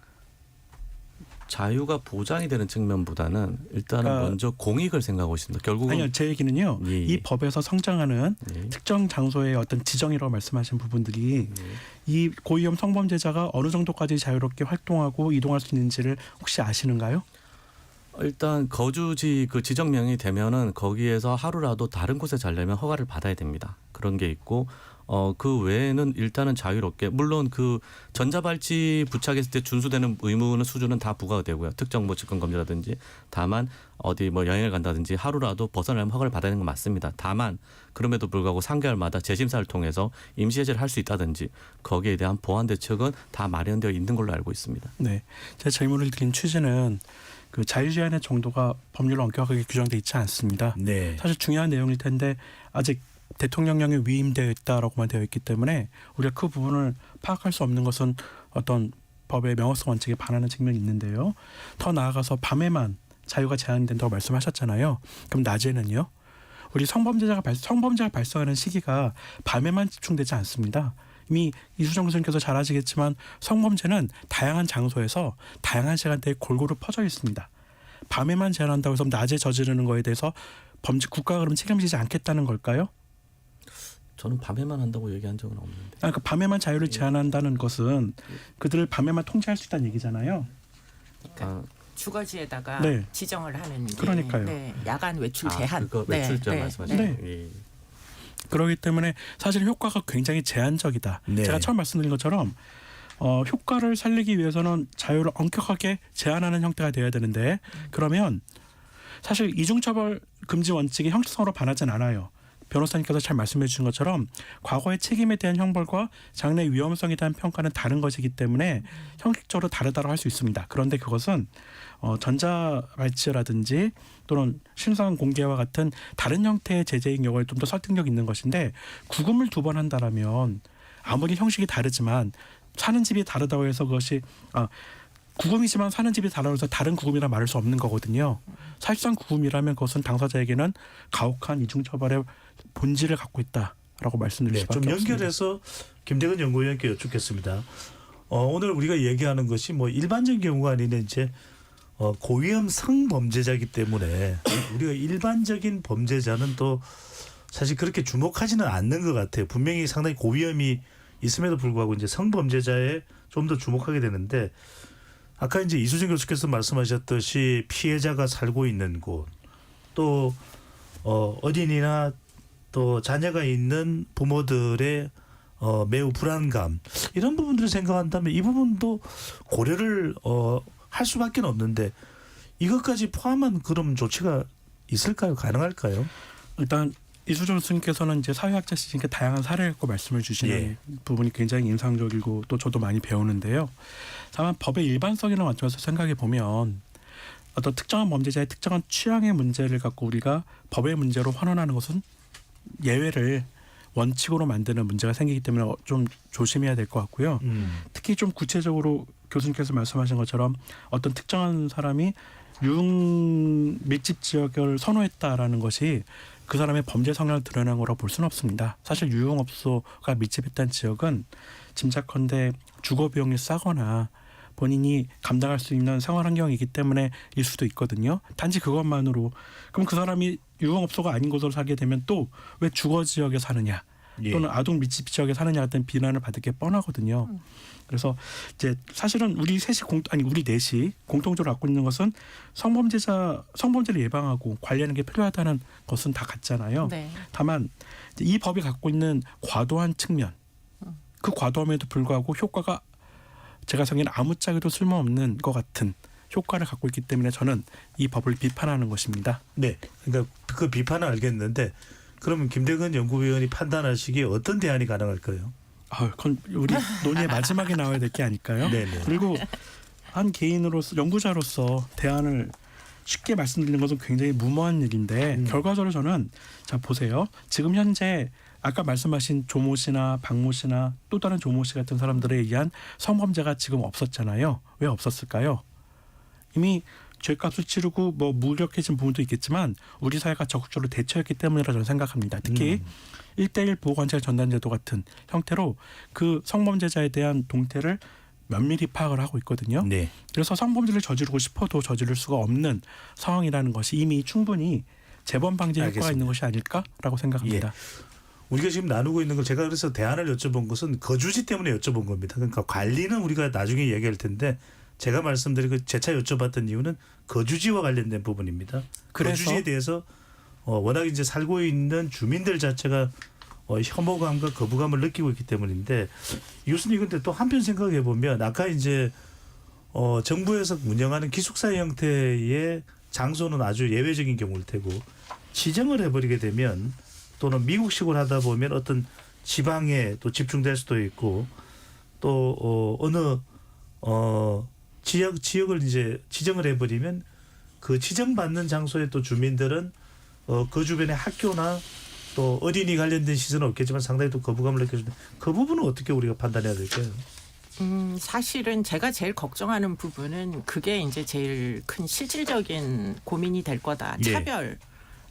자유가 보장이 되는 측면보다는 일단은 그러니까 먼저 공익을 생각하고 있습니다. 결국은 아니요, 제 얘기는요. 예, 예. 이 법에서 성장하는 예. 특정 장소의 어떤 지정이라고 말씀하신 부분들이 예. 이 고위험 성범죄자가 어느 정도까지 자유롭게 활동하고 이동할 수 있는지를 혹시 아시는가요? 일단 거주지 그 지정명이 되면은 거기에서 하루라도 다른 곳에 자려면 허가를 받아야 됩니다. 그런 게 있고 그 외에는 일단은 자유롭게 물론 그 전자발찌 부착했을 때 준수되는 의무는 수준은 다 부과가 되고요. 특정 뭐 접근 금지라든지 다만 어디 뭐 여행을 간다든지 하루라도 벗어나면 허가를 받아야 되는 건 맞습니다. 다만 그럼에도 불구하고 3개월마다 재심사를 통해서 임시 해제를 할 수 있다든지 거기에 대한 보완 대책은 다 마련되어 있는 걸로 알고 있습니다. 네, 제 질문을 드린 취지는 그 자유 제한의 정도가 법률로 엄격하게 규정돼 있지 않습니다. 네. 사실 중요한 내용일 텐데 아직 대통령령에 위임되어 있다라고만 되어 있기 때문에 우리가 그 부분을 파악할 수 없는 것은 어떤 법의 명확성 원칙에 반하는 측면이 있는데요. 더 나아가서 밤에만 자유가 제한된다고 말씀하셨잖아요. 그럼 낮에는요? 우리 성범죄가 발생하는 시기가 밤에만 집중되지 않습니다. 이미 이수정 교수님께서 잘 아시겠지만 성범죄는 다양한 장소에서 다양한 시간대에 골고루 퍼져 있습니다. 밤에만 제한한다고 해서 낮에 저지르는 거에 대해서 국가가 그럼 책임지지 않겠다는 걸까요? 저는 밤에만 한다고 얘기한 적은 없는데. 그러니까 밤에만 자유를 제한한다는 것은 그들을 밤에만 통제할 수 있다는 얘기잖아요. 아, 주거지에다가 네. 지정을 하는 게 그러니까요. 네, 야간 외출 제한. 그거 외출자 말씀하시는 네. 거예요. 예. 그렇기 때문에 사실 효과가 굉장히 제한적이다. 네. 제가 처음 말씀드린 것처럼 효과를 살리기 위해서는 자유를 엄격하게 제한하는 형태가 되어야 되는데 그러면 사실 이중처벌 금지 원칙이 형식성으로 반하진 않아요. 변호사님께서 잘 말씀해 주신 것처럼 과거의 책임에 대한 형벌과 장래 위험성에 대한 평가는 다른 것이기 때문에 형식적으로 다르다고 할 수 있습니다. 그런데 그것은 전자발찌라든지 또는 신상 공개와 같은 다른 형태의 제재인 경우에 좀 더 설득력 있는 것인데 구금을 2번 한다라면 아무리 형식이 다르지만 사는 집이 다르다고 해서 그것이 구금이지만 사는 집이 다르다고 해서 다른 구금이라 말할 수 없는 거거든요. 사실상 구금이라면 그것은 당사자에게는 가혹한 이중처벌의 본질을 갖고 있다라고 말씀드릴 네, 수밖에 좀 없습니다. 연결해서 김대근 연구위원께 여쭙겠습니다. 오늘 우리가 얘기하는 것이 뭐 일반적인 경우가 아닌 이제 고위험 성범죄자이기 때문에 우리가 일반적인 범죄자는 또 사실 그렇게 주목하지는 않는 것 같아요. 분명히 상당히 고위험이 있음에도 불구하고 이제 성범죄자에 좀 더 주목하게 되는데 아까 이제 이수정 교수께서 말씀하셨듯이 피해자가 살고 있는 곳 또 어린이나 또 자녀가 있는 부모들의 매우 불안감 이런 부분들을 생각한다면 이 부분도 고려를 할 수밖에 없는데 이것까지 포함한 그런 조치가 있을까요? 가능할까요? 일단 이수정 교수님께서는 이제 사회학자시니까 다양한 사례를 갖고 말씀을 주시는 예. 부분이 굉장히 인상적이고 또 저도 많이 배우는데요. 다만 법의 일반성이랑 맞춰서 생각해 보면 어떤 특정한 범죄자의 특정한 취향의 문제를 갖고 우리가 법의 문제로 환원하는 것은 예외를 원칙으로 만드는 문제가 생기기 때문에 좀 조심해야 될 것 같고요. 특히 좀 구체적으로 교수님께서 말씀하신 것처럼 어떤 특정한 사람이 유흥 밀집 지역을 선호했다라는 것이 그 사람의 범죄 성향을 드러낸 거라고 볼 수는 없습니다. 사실 유흥업소가 밀집했다는 지역은 짐작컨대 주거 비용이 싸거나 본인이 감당할 수 있는 생활 환경이기 때문에 일 수도 있거든요. 단지 그것만으로 그럼 그 사람이 유흥업소가 아닌 곳으로 살게 되면 또 왜 주거 지역에 사느냐 예. 또는 아동 밀집 지역에 사느냐 같은 비난을 받을 게 뻔하거든요. 그래서 이제 사실은 우리 넷이 공통적으로 갖고 있는 것은 성범죄를 예방하고 관리하는 게 필요하다는 것은 다 같잖아요. 네. 다만 이 법이 갖고 있는 과도한 측면, 그 과도함에도 불구하고 효과가 제가 생각에는 아무짝에도 쓸모없는 것 같은 효과를 갖고 있기 때문에 저는 이 법을 비판하는 것입니다. 네, 그러니까 그 비판은 알겠는데 그러면 김대근 연구위원이 판단하시기에 어떤 대안이 가능할까요? 그건 우리 논의의 마지막에 나와야 될 게 아닐까요? 네네. 그리고 한 개인으로서 연구자로서 대안을 쉽게 말씀드리는 것은 굉장히 무모한 일인데 결과적으로 저는 자 보세요. 지금 현재 아까 말씀하신 조모 씨나 박모 씨나 또 다른 조모 씨 같은 사람들에 의한 성범죄가 지금 없었잖아요. 왜 없었을까요? 이미 죄값을 치르고 뭐 무력해진 부분도 있겠지만 우리 사회가 적극적으로 대처했기 때문이라 저는 생각합니다. 특히 1:1 보호관찰 전담제도 같은 형태로 그 성범죄자에 대한 동태를 면밀히 파악을 하고 있거든요. 네. 그래서 성범죄를 저지르고 싶어도 저지를 수가 없는 상황이라는 것이 이미 충분히 재범 방지 효과가 알겠습니다. 있는 것이 아닐까라고 생각합니다. 우리가 지금 나누고 있는 걸 제가 그래서 대안을 여쭤본 것은 거주지 때문에 여쭤본 겁니다. 그러니까 관리는 우리가 나중에 얘기할 텐데 제가 말씀드린 그 재차 여쭤봤던 이유는 거주지와 관련된 부분입니다. 그래서 거주지에 대해서 워낙 이제 살고 있는 주민들 자체가 혐오감과 거부감을 느끼고 있기 때문인데 이 교수님 근데 또 한편 생각해 보면 아까 이제 정부에서 운영하는 기숙사 형태의 장소는 아주 예외적인 경우일 테고 지정을 해버리게 되면 또는 미국식으로 하다 보면 어떤 지방에 또 집중될 수도 있고 또 어느 지역을 이제 지정을 해버리면 그 지정받는 장소의 또 주민들은 그 주변의 학교나 또 어린이 관련된 시설은 없겠지만 상당히 또 거부감을 느껴주는데 그 부분은 어떻게 우리가 판단해야 될까요? 사실은 제가 제일 걱정하는 부분은 그게 이제 제일 큰 실질적인 고민이 될 거다. 예.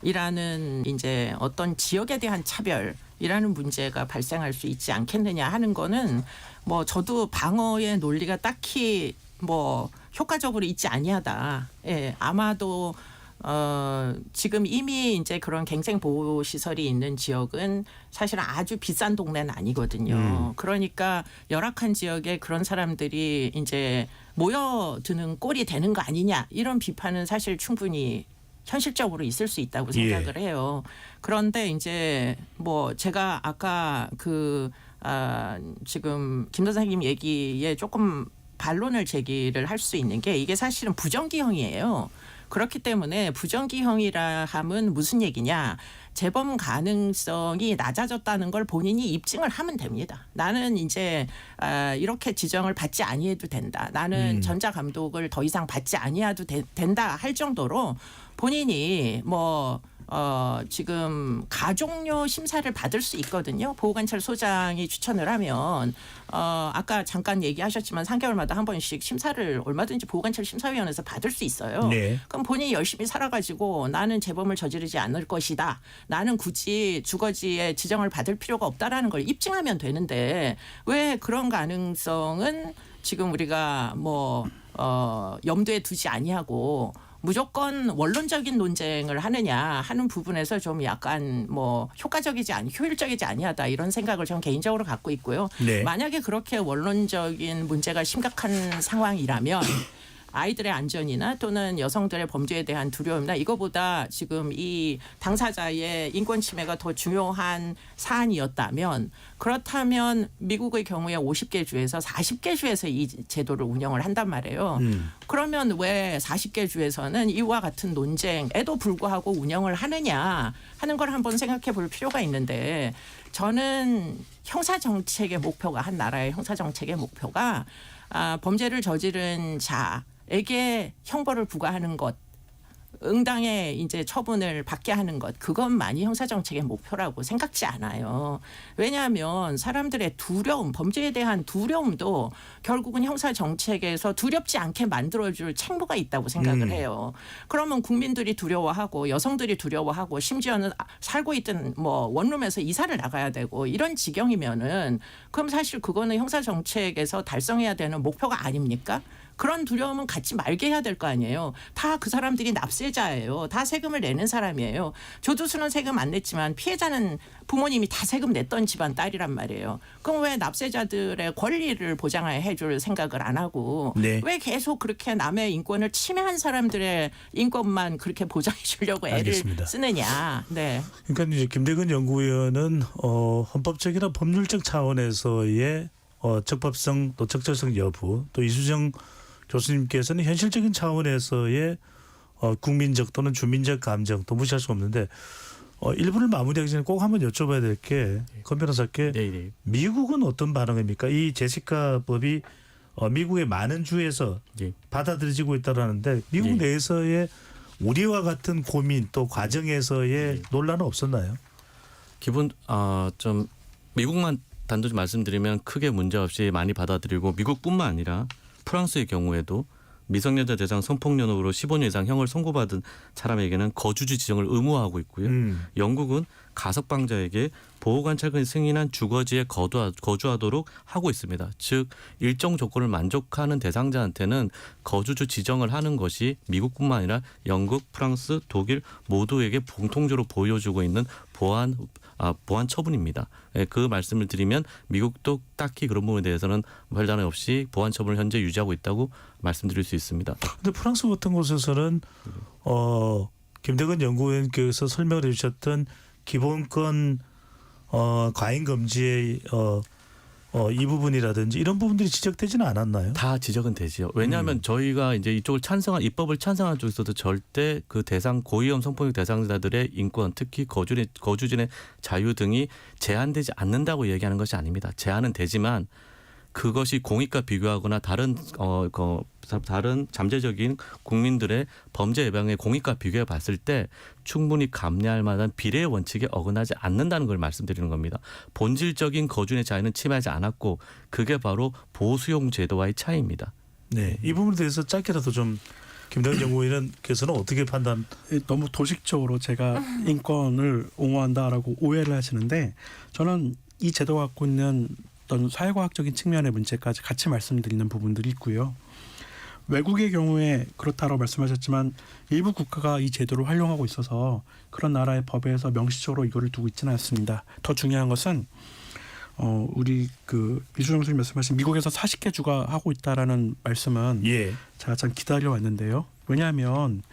차별이라는 이제 어떤 지역에 대한 차별이라는 문제가 발생할 수 있지 않겠느냐 하는 거는 뭐 저도 방어의 논리가 딱히 뭐 효과적으로 있지 아니하다. 예, 아마도 지금 이미 이제 그런 갱생 보호 시설이 있는 지역은 사실은 아주 비싼 동네는 아니거든요. 그러니까 열악한 지역에 그런 사람들이 이제 모여드는 꼴이 되는 거 아니냐 이런 비판은 사실 충분히 현실적으로 있을 수 있다고 생각을 해요. 그런데 이제 뭐 제가 아까 지금 김 선생님 얘기에 조금 반론을 제기를 할 수 있는 게 이게 사실은 부정기형이에요. 그렇기 때문에 부정기형이라 함은 무슨 얘기냐. 재범 가능성이 낮아졌다는 걸 본인이 입증을 하면 됩니다. 나는 이제 이렇게 지정을 받지 아니해도 된다. 나는 전자감독을 더 이상 받지 아니해도 된다 할 정도로 본인이 지금 가족료 심사를 받을 수 있거든요. 보호관찰소장이 추천을 하면 아까 잠깐 얘기하셨지만 3개월마다 한 번씩 심사를 얼마든지 보호관찰 심사위원회에서 받을 수 있어요. 네. 그럼 본인이 열심히 살아가지고 나는 재범을 저지르지 않을 것이다. 나는 굳이 주거지에 지정을 받을 필요가 없다라는 걸 입증하면 되는데 왜 그런 가능성은 지금 우리가 염두에 두지 아니하고 무조건 원론적인 논쟁을 하느냐 하는 부분에서 좀 약간 효율적이지 아니하다 이런 생각을 저는 개인적으로 갖고 있고요. 네. 만약에 그렇게 원론적인 문제가 심각한 상황이라면 아이들의 안전이나 또는 여성들의 범죄에 대한 두려움이나 이거보다 지금 이 당사자의 인권 침해가 더 중요한 사안이었다면 그렇다면 미국의 경우에 50개 주에서 40개 주에서 이 제도를 운영을 한단 말이에요. 그러면 왜 40개 주에서는 이와 같은 논쟁에도 불구하고 운영을 하느냐 하는 걸 한번 생각해 볼 필요가 있는데 저는 형사정책의 목표가 한 나라의 형사정책의 목표가 범죄를 저지른 자에게 형벌을 부과하는 것, 응당의 이제 처분을 받게 하는 것, 그것만이 형사정책의 목표라고 생각지 않아요. 왜냐하면 사람들의 두려움, 범죄에 대한 두려움도 결국은 형사정책에서 두렵지 않게 만들어줄 책무가 있다고 생각을 해요. 그러면 국민들이 두려워하고 여성들이 두려워하고 심지어는 살고 있던 원룸에서 이사를 나가야 되고 이런 지경이면은 그럼 사실 그거는 형사정책에서 달성해야 되는 목표가 아닙니까? 그런 두려움은 갖지 말게 해야 될 거 아니에요. 다 그 사람들이 납세자예요. 다 세금을 내는 사람이에요. 조두수는 세금 안 냈지만 피해자는 부모님이 다 세금 냈던 집안 딸이란 말이에요. 그럼 왜 납세자들의 권리를 보장해 줄 생각을 안 하고 네. 왜 계속 그렇게 남의 인권을 침해한 사람들의 인권만 그렇게 보장해 주려고 애를 알겠습니다. 쓰느냐. 네. 그러니까 이제 김대근 연구위원은 헌법적이나 법률적 차원에서의 적법성 또 적절성 여부 또 이수정 교수님께서는 현실적인 차원에서의 국민적 또는 주민적 감정 또 무시할 수 없는데 일부를 마무리하기 전에 꼭 한번 여쭤봐야 될 게 권 변호사께 네. 미국은 어떤 반응입니까? 이 제시카 법이 미국의 많은 주에서 예. 받아들여지고 있다라는데 미국 예. 내에서의 우리와 같은 고민 또 과정에서의 예. 논란은 없었나요? 기본 좀 미국만 단도직 말씀드리면 크게 문제 없이 많이 받아들이고 미국뿐만 아니라 프랑스의 경우에도 미성년자 대상 성폭력으로 15년 이상 형을 선고받은 사람에게는 거주지 지정을 의무화하고 있고요. 영국은 가석방자에게 보호관찰관이 승인한 주거지에 거주하도록 하고 있습니다. 즉 일정 조건을 만족하는 대상자한테는 거주주 지정을 하는 것이 미국뿐만 아니라 영국, 프랑스, 독일 모두에게 공통적으로 보여주고 있는 보안 처분입니다. 그 말씀을 드리면 미국도 딱히 그런 부분에 대해서는 별다른 없이 보안 처분을 현재 유지하고 있다고 말씀드릴 수 있습니다. 근데 프랑스 같은 곳에서는 김대건 연구위원께서 설명을 해주셨던 기본권 과잉 금지의 이 부분이라든지 이런 부분들이 지적되지는 않았나요? 다 지적은 되지요. 왜냐하면 저희가 이제 이쪽을 입법을 찬성한 쪽에서도 절대 그 고위험 성폭력 대상자들의 인권, 특히 거주진의 자유 등이 제한되지 않는다고 얘기하는 것이 아닙니다. 제한은 되지만 그것이 공익과 비교하거나 다른 잠재적인 국민들의 범죄 예방의 공익과 비교해 봤을 때 충분히 감내할 만한 비례의 원칙에 어긋나지 않는다는 걸 말씀드리는 겁니다. 본질적인 거주인의 자유는 침해하지 않았고 그게 바로 보수용 제도와의 차이입니다. 네, 이 부분에 대해서 짧게라도 좀 김대건 연구위원께서는 어떻게 판단? 너무 도식적으로 제가 인권을 옹호한다라고 오해를 하시는데 저는 이 제도가 갖고 있는 어떤 사회과학적인 측면의 문제까지 같이 말씀드리는 부분들이 있고요. 외국의 경우에 그렇다고 말씀하셨지만 일부 국가가 이 제도를 활용하고 있어서 그런 나라의 법에서 명시적으로 이거를 두고 있지는 않습니다. 더 중요한 것은 우리 이수정 선생님 말씀하신 미국에서 40개 주가 하고 있다라는 말씀은 제가 참 기다려 왔는데요. 왜냐하면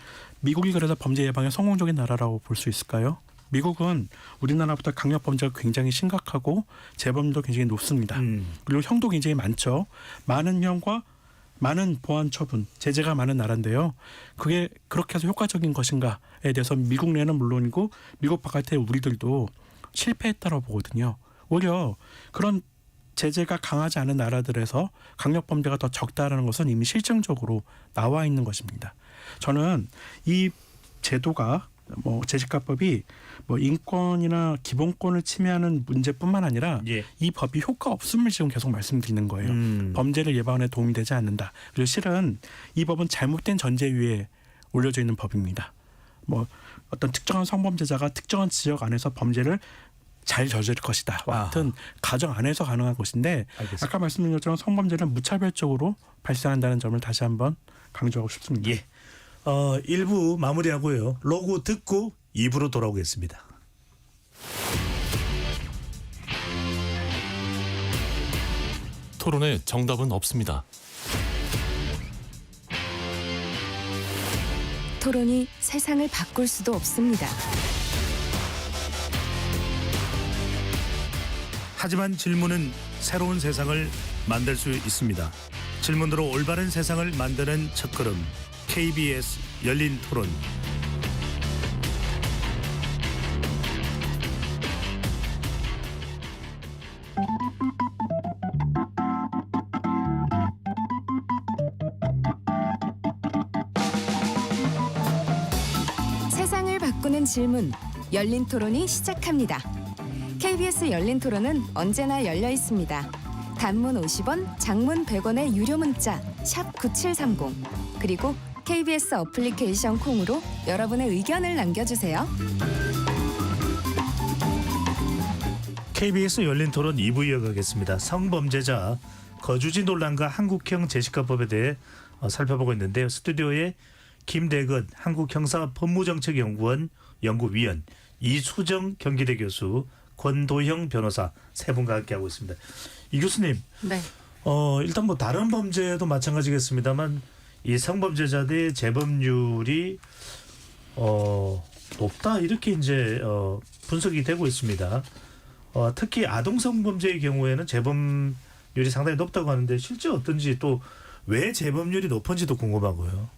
미국이 그래서 범죄 예방에 성공적인 나라라고 볼 수 있을까요? 미국은 우리나라보다 강력 범죄가 굉장히 심각하고 재범도 굉장히 높습니다. 그리고 형도 굉장히 많죠. 많은 형과 많은 보안 처분, 제재가 많은 나라인데요. 그게 그렇게 해서 효과적인 것인가에 대해서 미국 내는 물론이고 미국 바깥의 우리들도 실패했다고 보거든요. 오히려 그런 제재가 강하지 않은 나라들에서 강력 범죄가 더 적다라는 것은 이미 실증적으로 나와 있는 것입니다. 저는 이 제도가 재직가법이 인권이나 기본권을 침해하는 문제뿐만 아니라 이 법이 효과 없음을 지금 계속 말씀드리는 거예요. 범죄를 예방에 도움이 되지 않는다. 그리고 실은 이 법은 잘못된 전제 위에 올려져 있는 법입니다. 어떤 특정한 성범죄자가 특정한 지역 안에서 범죄를 잘 저지를 것이다. 같은 가정 안에서 가능한 것인데 알겠습니다. 아까 말씀드린 것처럼 성범죄는 무차별적으로 발생한다는 점을 다시 한번 강조하고 싶습니다. 1부 마무리하고요. 로고 듣고 2부로 돌아오겠습니다. 토론에 정답은 없습니다. 토론이 세상을 바꿀 수도 없습니다. 하지만 질문은 새로운 세상을 만들 수 있습니다. 질문으로 올바른 세상을 만드는 첫걸음. KBS 열린 토론. 세상을 바꾸는 질문, 열린 토론이 시작합니다. KBS 열린 토론은 언제나 열려 있습니다. 단문 50원, 장문 100원의 유료 문자 샵 9730 그리고 KBS 어플리케이션 콩으로 여러분의 의견을 남겨주세요. KBS 열린 토론 2부 이어가겠습니다. 성범죄자 거주지 논란과 한국형 재직가법에 대해 살펴보고 있는데요. 스튜디오에 김대건 한국형사법무정책연구원 연구위원, 이수정 경기대 교수, 권도형 변호사 세 분과 함께하고 있습니다. 이 교수님, 네. 일단 다른 범죄도 마찬가지겠습니다만 이 성범죄자들의 재범률이 높다 이렇게 이제 분석이 되고 있습니다. 특히 아동 성범죄의 경우에는 재범률이 상당히 높다고 하는데 실제 어떤지 또 왜 재범률이 높은지도 궁금하고요.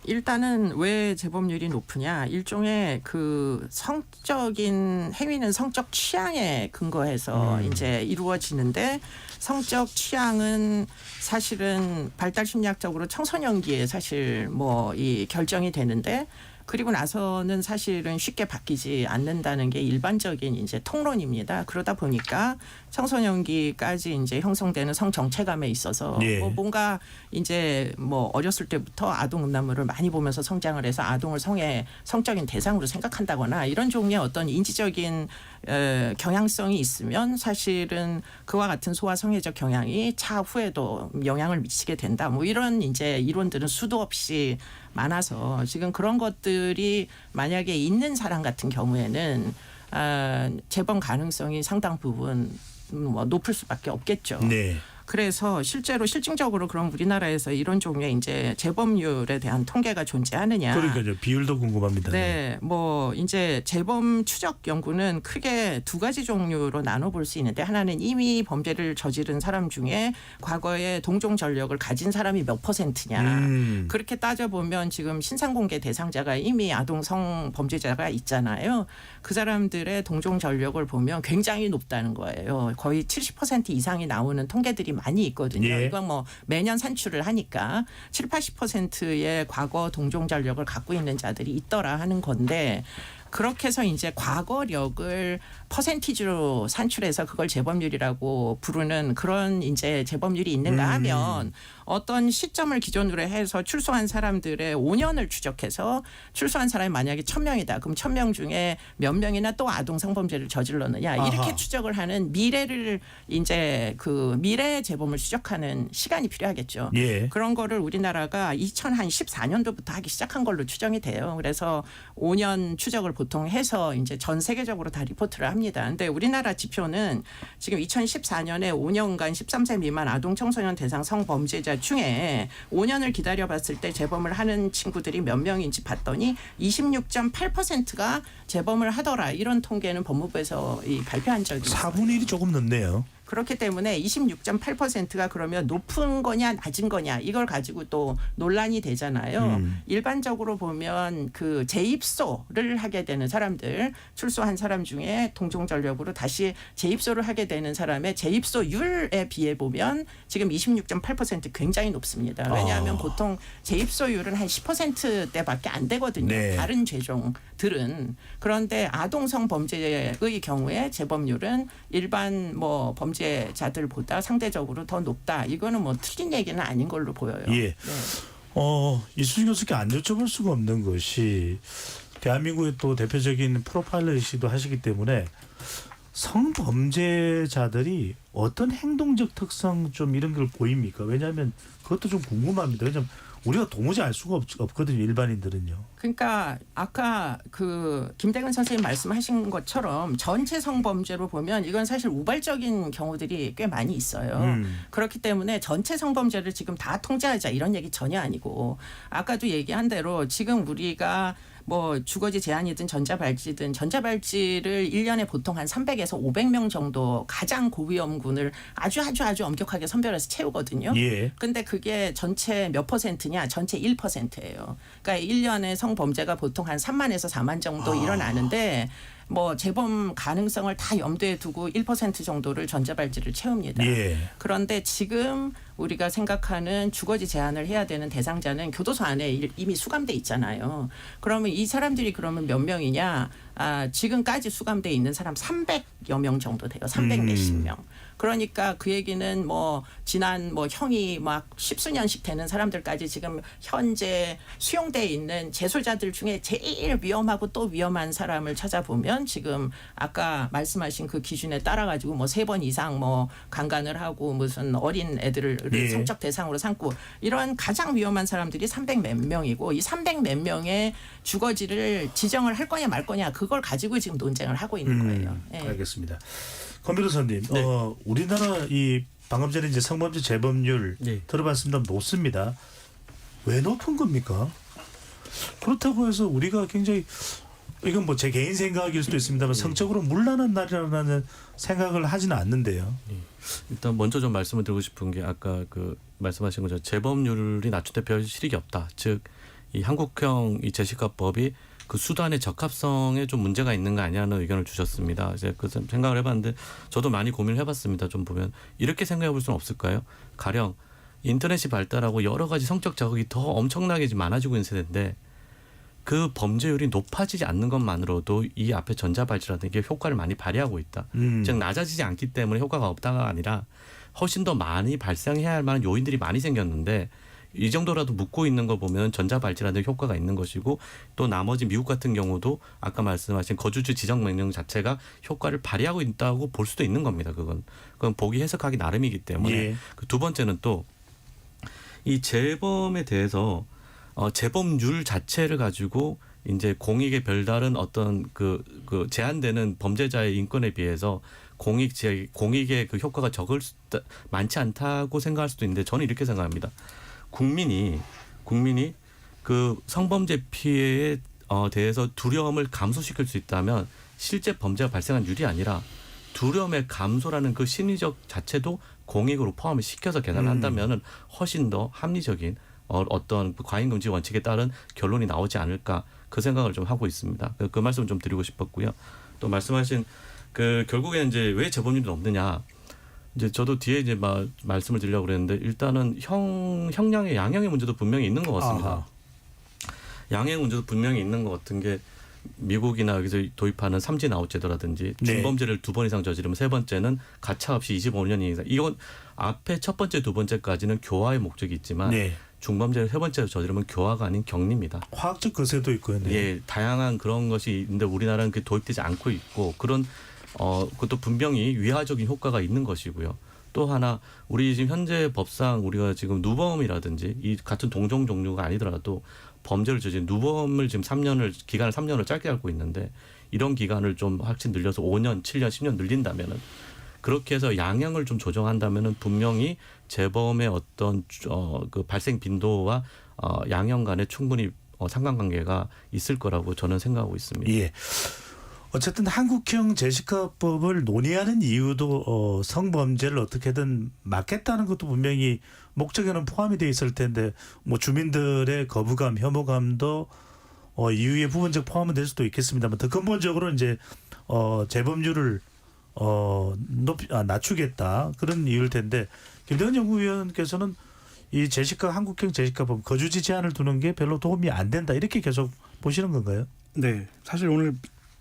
일단은 왜 재범률이 높으냐? 일종의 그 성적인 행위는 성적 취향에 근거해서 이제 이루어지는데 성적 취향은 사실은 발달 심리학적으로 청소년기에 사실 이 결정이 되는데 그리고 나서는 사실은 쉽게 바뀌지 않는다는 게 일반적인 이제 통론입니다. 그러다 보니까 청소년기까지 이제 형성되는 성 정체감에 있어서 예. 뭐 뭔가 이제 뭐 어렸을 때부터 아동 음란물을 많이 보면서 성장을 해서 아동을 성적인 대상으로 생각한다거나 이런 종류의 어떤 인지적인 경향성이 있으면 사실은 그와 같은 소아성애적 경향이 차후에도 영향을 미치게 된다. 뭐 이런 이제 이론들은 수도 없이 많아서 지금 그런 것들이 만약에 있는 사람 같은 경우에는 재범 가능성이 상당 부분 뭐 높을 수밖에 없겠죠. 네. 그래서 실증적으로 그럼 우리나라에서 이런 종류의 이제 재범률에 대한 통계가 존재하느냐? 그러니까요. 비율도 궁금합니다. 네, 뭐 이제 재범 추적 연구는 크게 두 가지 종류로 나눠볼 수 있는데 하나는 이미 범죄를 저지른 사람 중에 과거에 동종 전력을 가진 사람이 몇 %냐. 그렇게 따져보면 지금 신상공개 대상자가 이미 아동 성범죄자가 있잖아요. 그 사람들의 동종 전력을 보면 굉장히 높다는 거예요. 거의 70% 이상이 나오는 통계들이 많이 있거든요. 예. 이건 뭐 매년 산출을 하니까 70~80%의 과거 동종 전력을 갖고 있는 자들이 있더라 하는 건데 그렇게 해서 이제 과거력을 퍼센티지로 산출해서 그걸 재범률이라고 부르는 그런 이제 재범률이 있는가 하면 어떤 시점을 기준으로 해서 출소한 사람들의 5년을 추적해서 출소한 사람이 만약에 1,000명이다. 그럼 1,000명 중에 몇 명이나 또 아동 성범죄를 저질렀느냐. 이렇게 아하. 추적을 하는 미래를 이제 그 미래 재범을 추적하는 시간이 필요하겠죠. 예. 그런 거를 우리나라가 2014년도부터 하기 시작한 걸로 추정이 돼요. 그래서 5년 추적을 보통 해서 이제 전 세계적으로 다 리포트를 합니다. 근데 우리나라 지표는 지금 2014년에 5년간 13세 미만 아동 청소년 대상 성범죄자 중에 5년을 기다려봤을 때 재범을 하는 친구들이 몇 명인지 봤더니 26.8%가 재범을 하더라. 이런 통계는 법무부에서 발표한 적이 있어요. 4분의 1이 조금 넘네요. 그렇기 때문에 26.8%가 그러면 높은 거냐 낮은 거냐 이걸 가지고 또 논란이 되잖아요. 일반적으로 보면 그 재입소를 하게 되는 사람들 출소한 사람 중에 동종 전력으로 다시 재입소를 하게 되는 사람의 재입소율에 비해 보면 지금 26.8% 굉장히 높습니다. 왜냐하면 보통 재입소율은 한 10%대밖에 안 되거든요. 네. 다른 죄종들은. 그런데 아동성 범죄의 경우에 재범률은 일반 뭐 범죄자들보다 상대적으로 더 높다. 이거는 뭐 틀린 얘기는 아닌 걸로 보여요. 예. 네. 이수진 교수께 안 여쭤볼 수가 없는 것이 대한민국의 또 대표적인 프로파일러이시도 하시기 때문에 성범죄자들이 어떤 행동적 특성 좀 이런 걸 보입니까? 왜냐하면 그것도 좀 궁금합니다. 왜냐하면 우리가 도무지 알 수가 없거든요. 일반인들은요. 그러니까 아까 그 김대근 선생님 말씀하신 것처럼 전체 성범죄로 보면 이건 사실 우발적인 경우들이 꽤 많이 있어요. 그렇기 때문에 전체 성범죄를 지금 다 통제하자 이런 얘기 전혀 아니고 아까도 얘기한 대로 지금 우리가 뭐 주거지 제한이든 전자발찌든 전자발찌를 1년에 보통 한 300에서 500명 정도 가장 고위험군을 아주 엄격하게 선별해서 채우거든요. 예. 근데 그게 전체 몇 %냐? 전체 1%예요. 그러니까 1년에 성범죄가 보통 한 3만에서 4만 정도 일어나는데 뭐 재범 가능성을 다 염두에 두고 1% 정도를 전자발찌를 채웁니다. 예. 그런데 지금 우리가 생각하는 주거지 제한을 해야 되는 대상자는 교도소 안에 이미 수감돼 있잖아요. 그러면 이 사람들이 그러면 몇 명이냐? 지금까지 수감돼 있는 사람 300여 명 정도 돼요. 300 몇십 명. 그러니까 그 얘기는 뭐 지난 뭐 형이 막 10수년씩 되는 사람들까지 지금 현재 수용돼 있는 재소자들 중에 제일 위험하고 또 위험한 사람을 찾아보면 지금 아까 말씀하신 그 기준에 따라 가지고 뭐 3번 이상 뭐 강간을 하고 무슨 어린 애들을 예. 성적 대상으로 삼고 이런 가장 위험한 사람들이 300 몇 명이고 이 300 몇 명의 주거지를 지정을 할 거냐 말 거냐 그걸 가지고 지금 논쟁을 하고 있는 거예요. 예. 알겠습니다. 권 변호사님, 네. 우리나라 이 방금 전에 이제 성범죄 재범률 네. 들어봤습니다. 높습니다. 왜 높은 겁니까? 그렇다고 해서 우리가 굉장히 이건 뭐 제 개인 생각일 수도 있습니다만 성적으로 문란한 나라라는 생각을 하지는 않는데요. 일단 먼저 좀 말씀을 드리고 싶은 게 아까 그 말씀하신 것처럼 재범률이 낮출 때 별 실익이 없다. 즉 이 한국형 이 재시가법이 그 수단의 적합성에 좀 문제가 있는 거 아니냐는 의견을 주셨습니다. 이제 그 생각을 해봤는데 저도 많이 고민을 해봤습니다. 좀 보면 이렇게 생각해볼 수는 없을까요? 가령 인터넷이 발달하고 여러 가지 성적 자극이 더 엄청나게 많아지고 있는 세대인데 그 범죄율이 높아지지 않는 것만으로도 이 앞에 전자발찌라는 게 효과를 많이 발휘하고 있다. 즉 낮아지지 않기 때문에 효과가 없다가 아니라 훨씬 더 많이 발생해야 할 만한 요인들이 많이 생겼는데 이 정도라도 묻고 있는 거 보면 전자발찌라는 효과가 있는 것이고 또 나머지 미국 같은 경우도 아까 말씀하신 거주주 지정 명령 자체가 효과를 발휘하고 있다고 볼 수도 있는 겁니다. 그건 보기 해석하기 나름이기 때문에 예. 그 두 번째는 또 이 재범에 대해서 재범률 자체를 가지고 이제 공익에 별다른 어떤 그 제한되는 범죄자의 인권에 비해서 공익의 그 효과가 많지 않다고 생각할 수도 있는데 저는 이렇게 생각합니다. 국민이 그 성범죄 피해에 대해서 두려움을 감소시킬 수 있다면 실제 범죄가 발생한 율이 아니라 두려움의 감소라는 그 심리적 자체도 공익으로 포함을 시켜서 계산을 한다면은 훨씬 더 합리적인 어떤 과잉금지 원칙에 따른 결론이 나오지 않을까 그 생각을 좀 하고 있습니다. 그 말씀을 좀 드리고 싶었고요. 또 말씀하신 그 결국에 이제 왜 재범률이 높느냐. 이제 저도 뒤에 이제 말씀을 드리려고 그랬는데 일단은 형량의 양형의 문제도 분명히 있는 것 같습니다. 아하. 양형 문제도 분명히 있는 것 같은 게 미국이나 여기서 도입하는 삼진 아웃 제도라든지 네. 중범죄를 2번 이상 저지르면 세 번째는 가차 없이 25년 이상. 이건 앞에 첫 번째, 두 번째까지는 교화의 목적이 있지만 네. 중범죄를 세 번째로 저지르면 교화가 아닌 격리입니다. 화학적 거세도 있고요. 네. 예, 다양한 그런 것이 있는데 우리나라는 그게 도입되지 않고 있고 그런 그것도 분명히 위화적인 효과가 있는 것이고요. 또 하나 우리 지금 현재 법상 우리가 지금 누범이라든지 이 같은 동종 종류가 아니더라도 범죄를 저지른 누범을 지금 기간을 3년을 짧게 앓고 있는데 이런 기간을 좀 확실히 늘려서 5년, 7년, 10년 늘린다면은 그렇게 해서 양형을 좀 조정한다면은 분명히 재범의 어떤 그 발생 빈도와 양형 간에 충분히 상관관계가 있을 거라고 저는 생각하고 있습니다. 예. 어쨌든 한국형 제시카법을 논의하는 이유도 성범죄를 어떻게든 막겠다는 것도 분명히 목적에는 포함이 돼 있을 텐데 뭐 주민들의 거부감, 혐오감도 이유의 부분적 포함은 될 수도 있겠습니다만 더 근본적으로 이제 재범률을 낮추겠다 그런 이유일 텐데 김대건 연구위원께서는 이 한국형 제시카법 거주지 제한을 두는 게 별로 도움이 안 된다 이렇게 계속 보시는 건가요? 네, 사실 오늘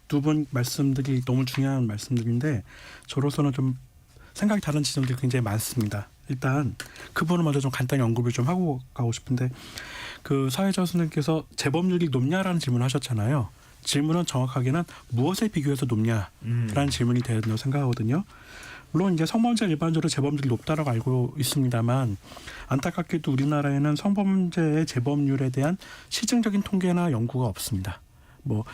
두 분 말씀들이 너무 중요한 말씀들인데 저로서는 좀 생각이 다른 지점들이 굉장히 많습니다. 일단 그 부분을 먼저 좀 간단히 언급을 좀 하고 가고 싶은데 그 사회자 선생님께서 재범률이 높냐라는 질문을 하셨잖아요. 질문은 정확하게는 무엇에 비교해서 높냐라는 질문이 돼야 된다고 생각하거든요. 물론 이제 성범죄 일반적으로 재범률이 높다라고 알고 있습니다만 안타깝게도 우리나라에는 성범죄의 재범률에 대한 실증적인 통계나 연구가 없습니다. 뭐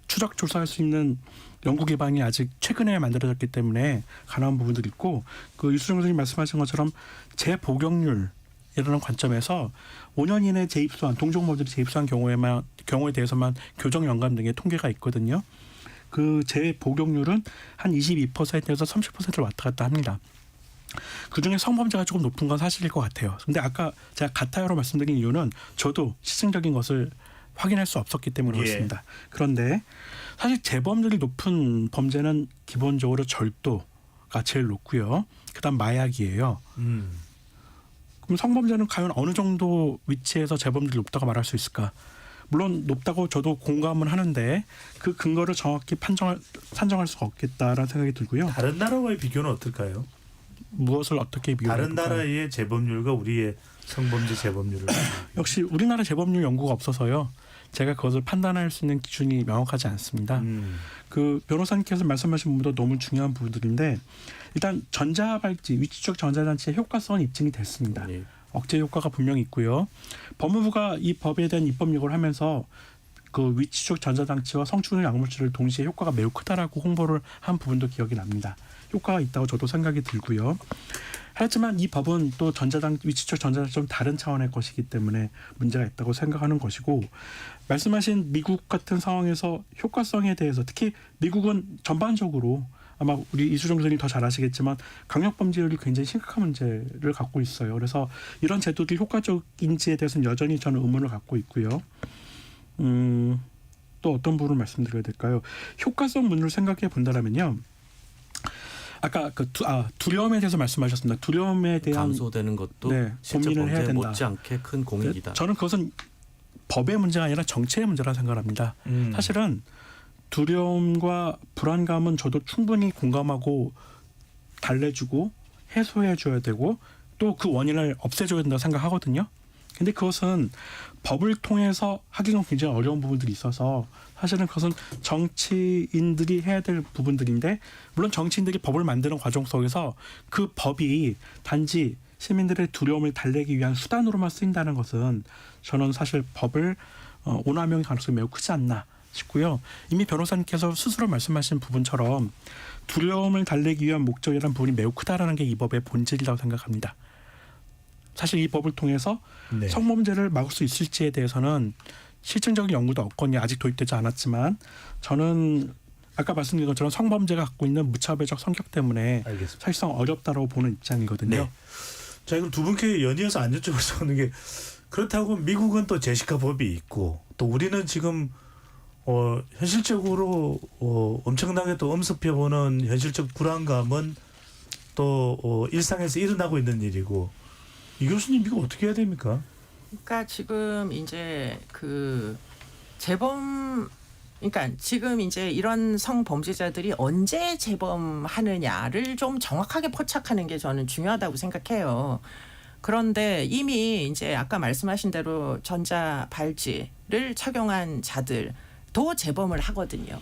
추적 조사할 수 있는 연구 기반이 아직 최근에 만들어졌기 때문에 가능한 부분들이 있고 그 이수정 선생님 말씀하신 것처럼 재복용률이라는 관점에서 5년 이내 재입소한 동종범죄를 재입소한 경우에 대해서만 교정 연감 등의 통계가 있거든요. 그 재복용률은 한 22%에서 30%를 왔다 갔다 합니다. 그중에 성범죄가 조금 높은 건 사실일 것 같아요. 근데 아까 제가 같아요로 말씀드린 이유는 저도 실증적인 것을 확인할 수 없었기 때문에 그렇습니다. 그런데 사실 재범률이 높은 범죄는 기본적으로 절도가 제일 높고요. 그다음 마약이에요. 그럼 성범죄는 과연 어느 정도 위치에서 재범률이 높다고 말할 수 있을까? 물론 높다고 저도 공감은 하는데 그 근거를 정확히 산정할 수가 없겠다라는 생각이 들고요. 다른 나라와의 비교는 어떨까요? 무엇을 어떻게 비교할까요? 다른 나라의 재범률과 우리의 성범죄 재범률을 역시 우리나라 재범률 연구가 없어서요. 제가 그것을 판단할 수 있는 기준이 명확하지 않습니다. 그 변호사님께서 말씀하신 부분도 너무 중요한 부분들인데 일단 전자발찌, 위치적 전자장치의 효과성은 입증이 됐습니다. 네. 억제 효과가 분명히 있고요. 법무부가 이 법에 대한 입법 요구를 하면서 그 위치적 전자장치와 성추행 약물질을 동시에 효과가 매우 크다라고 홍보를 한 부분도 기억이 납니다. 효과가 있다고 저도 생각이 들고요. 하지만 이 법은 또 위치적 전자장치 좀 다른 차원의 것이기 때문에 문제가 있다고 생각하는 것이고 말씀하신 미국 같은 상황에서 효과성에 대해서 특히 미국은 전반적으로 아마 우리 이수정 선생님 더 잘 아시겠지만 강력범죄율이 굉장히 심각한 문제를 갖고 있어요. 그래서 이런 제도들이 효과적인지에 대해서는 여전히 저는 의문을 갖고 있고요. 또 어떤 부분을 말씀드려야 될까요? 효과성 문을 생각해 본다면요. 아까 두려움에 대해서 말씀하셨습니다. 두려움에 대한 감소되는 것도 네, 실제 고민을 해야 범죄에 된다. 못지않게 큰 공익이다. 저는 그것은 법의 문제가 아니라 정치의 문제라 생각합니다. 사실은 두려움과 불안감은 저도 충분히 공감하고 달래주고 해소해줘야 되고 또 그 원인을 없애줘야 된다고 생각하거든요. 근데 그것은 법을 통해서 하기는 굉장히 어려운 부분들이 있어서 사실은 그것은 정치인들이 해야 될 부분들인데 물론 정치인들이 법을 만드는 과정 속에서 그 법이 단지 시민들의 두려움을 달래기 위한 수단으로만 쓰인다는 것은 저는 사실 법을 오남용의 가능성이 매우 크지 않나 싶고요. 이미 변호사님께서 스스로 말씀하신 부분처럼 두려움을 달래기 위한 목적이라는 부분이 매우 크다라는 게 이 법의 본질이라고 생각합니다. 사실 이 법을 통해서 네. 성범죄를 막을 수 있을지에 대해서는 실증적인 연구도 없거든요. 아직 도입되지 않았지만 저는 아까 말씀드린 것처럼 성범죄가 갖고 있는 무차별적 성격 때문에 알겠습니다. 사실상 어렵다고 보는 입장이거든요. 네. 자, 이걸 두 분께 연이어서 안 여쭤볼 는 게 그렇다고 미국은 또 제시카 법이 있고 또 우리는 지금 현실적으로 엄청나게 또 엄습해보는 현실적 불안감은 또 일상에서 일어나고 있는 일이고 이 교수님 이거 어떻게 해야 됩니까? 그러니까 지금 이제 그러니까 지금 이제 이런 성범죄자들이 언제 재범하느냐를 좀 정확하게 포착하는 게 저는 중요하다고 생각해요. 그런데 이미 이제 아까 말씀하신 대로 전자발찌를 착용한 자들도 재범을 하거든요.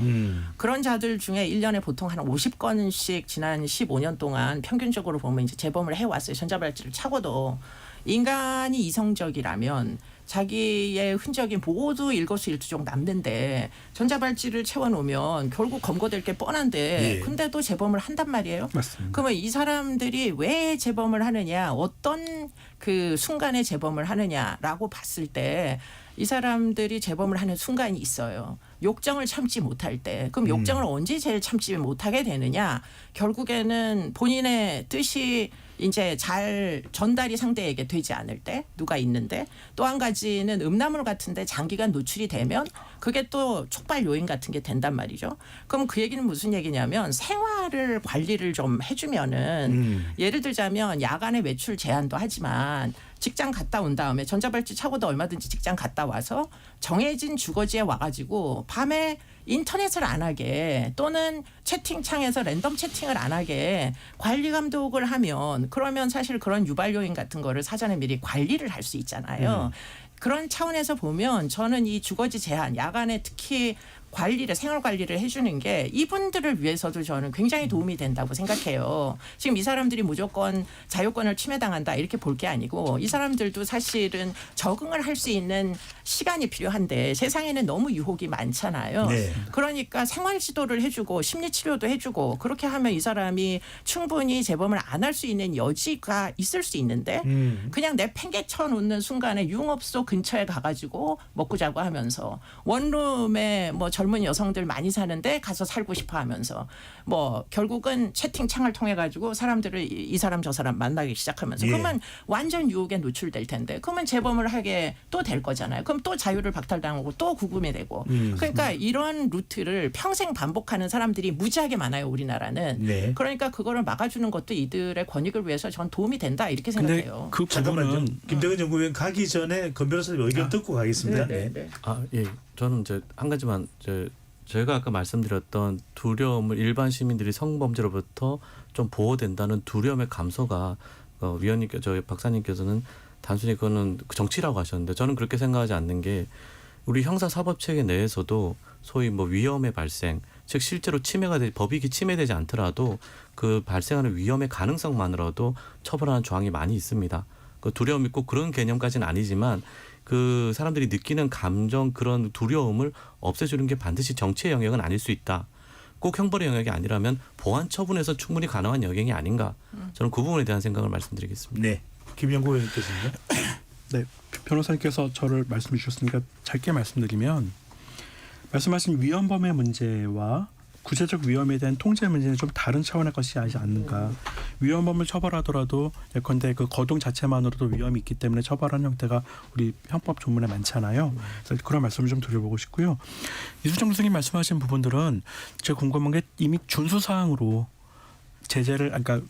그런 자들 중에 1년에 보통 한 50건씩 지난 15년 동안 평균적으로 보면 이제 재범을 해왔어요. 전자발찌를 차고도. 인간이 이성적이라면 자기의 흔적이 모두 일거수일투족 남는데 전자발찌를 채워놓으면 결국 검거될 게 뻔한데 예. 근데도 재범을 한단 말이에요. 맞습니다. 그러면 이 사람들이 왜 재범을 하느냐, 어떤 그 순간에 재범을 하느냐라고 봤을 때 이 사람들이 재범을 하는 순간이 있어요. 욕정을 참지 못할 때. 그럼 욕정을 언제 제일 참지 못하게 되느냐? 결국에는 본인의 뜻이 이제 잘 전달이 상대에게 되지 않을 때, 누가 있는데, 또 한 가지는 음란물 같은데 장기간 노출이 되면 그게 또 촉발 요인 같은 게 된단 말이죠. 그럼 그 얘기는 무슨 얘기냐면 생활을 관리를 좀 해주면은 예를 들자면 야간에 외출 제한도 하지만 직장 갔다 온 다음에 전자발찌 차고도 얼마든지 직장 갔다 와서 정해진 주거지에 와가지고 밤에 인터넷을 안 하게 또는 채팅창에서 랜덤 채팅을 안 하게 관리 감독을 하면 그러면 사실 그런 유발 요인 같은 거를 사전에 미리 관리를 할 수 있잖아요. 그런 차원에서 보면 저는 이 주거지 제한, 야간에 특히 관리를 생활 관리를 해주는 게 이분들을 위해서도 저는 굉장히 도움이 된다고 생각해요. 지금 이 사람들이 무조건 자유권을 침해당한다 이렇게 볼 게 아니고 이 사람들도 사실은 적응을 할 수 있는 시간이 필요한데 세상에는 너무 유혹이 많잖아요. 네. 그러니까 생활 지도를 해주고 심리 치료도 해주고 그렇게 하면 이 사람이 충분히 재범을 안 할 수 있는 여지가 있을 수 있는데 그냥 내팽개쳐 놓는 순간에 유흥업소 근처에 가가지고 먹고 자고 하면서 원룸에 뭐 젊은 여성들 많이 사는데 가서 살고 싶어 하면서 뭐 결국은 채팅창을 통해 가지고 사람들을 이 사람 저 사람 만나기 시작하면서 예. 그러면 완전 유혹에 노출될 텐데 그러면 재범을 하게 또 될 거잖아요. 그럼 또 자유를 박탈당하고 또 구금이 되고 그러니까 이런 루트를 평생 반복하는 사람들이 무지하게 많아요. 우리나라는. 네. 그러니까 그거를 막아주는 것도 이들의 권익을 위해서 전 도움이 된다 이렇게 근데 생각해요. 그 잠깐만요. 부분은 김정은 연구위원 가기 전에 권 변호사님 의견 듣고 가겠습니다. 네. 예. 저는 이제 한 가지만 제가 아까 말씀드렸던 두려움을 일반 시민들이 성범죄로부터 좀 보호된다는 두려움의 감소가 위원님께 저 박사님께서는 단순히 그거는 정치라고 하셨는데 저는 그렇게 생각하지 않는 게 우리 형사사법 체계 내에서도 소위 뭐 위험의 발생, 즉 실제로 법이 침해되지 않더라도 그 발생하는 위험의 가능성만으로도 처벌하는 조항이 많이 있습니다. 그 두려움이 꼭 그런 개념까지는 아니지만 그 사람들이 느끼는 감정 그런 두려움을 없애주는 게 반드시 정치의 영역은 아닐 수 있다. 꼭 형벌의 영역이 아니라면 보안 처분에서 충분히 가능한 영역이 아닌가. 저는 그 부분에 대한 생각을 말씀드리겠습니다. 네. 김연구 의원께서는요? 네, 변호사님께서 저를 말씀해 주셨으니까 짧게 말씀드리면 말씀하신 위헌범의 문제와 구체적 위험에 대한 통제 문제는 좀 다른 차원의 것이 아니지 않는가. 위헌범을 처벌하더라도 예컨대 그 거동 자체만으로도 위험이 있기 때문에 처벌하는 형태가 우리 형법 조문에 많잖아요. 그래서 그런 말씀을 좀 드려보고 싶고요. 이수정 교수님 말씀하신 부분들은 제가 궁금한 게 이미 준수사항으로 제재를 그러니까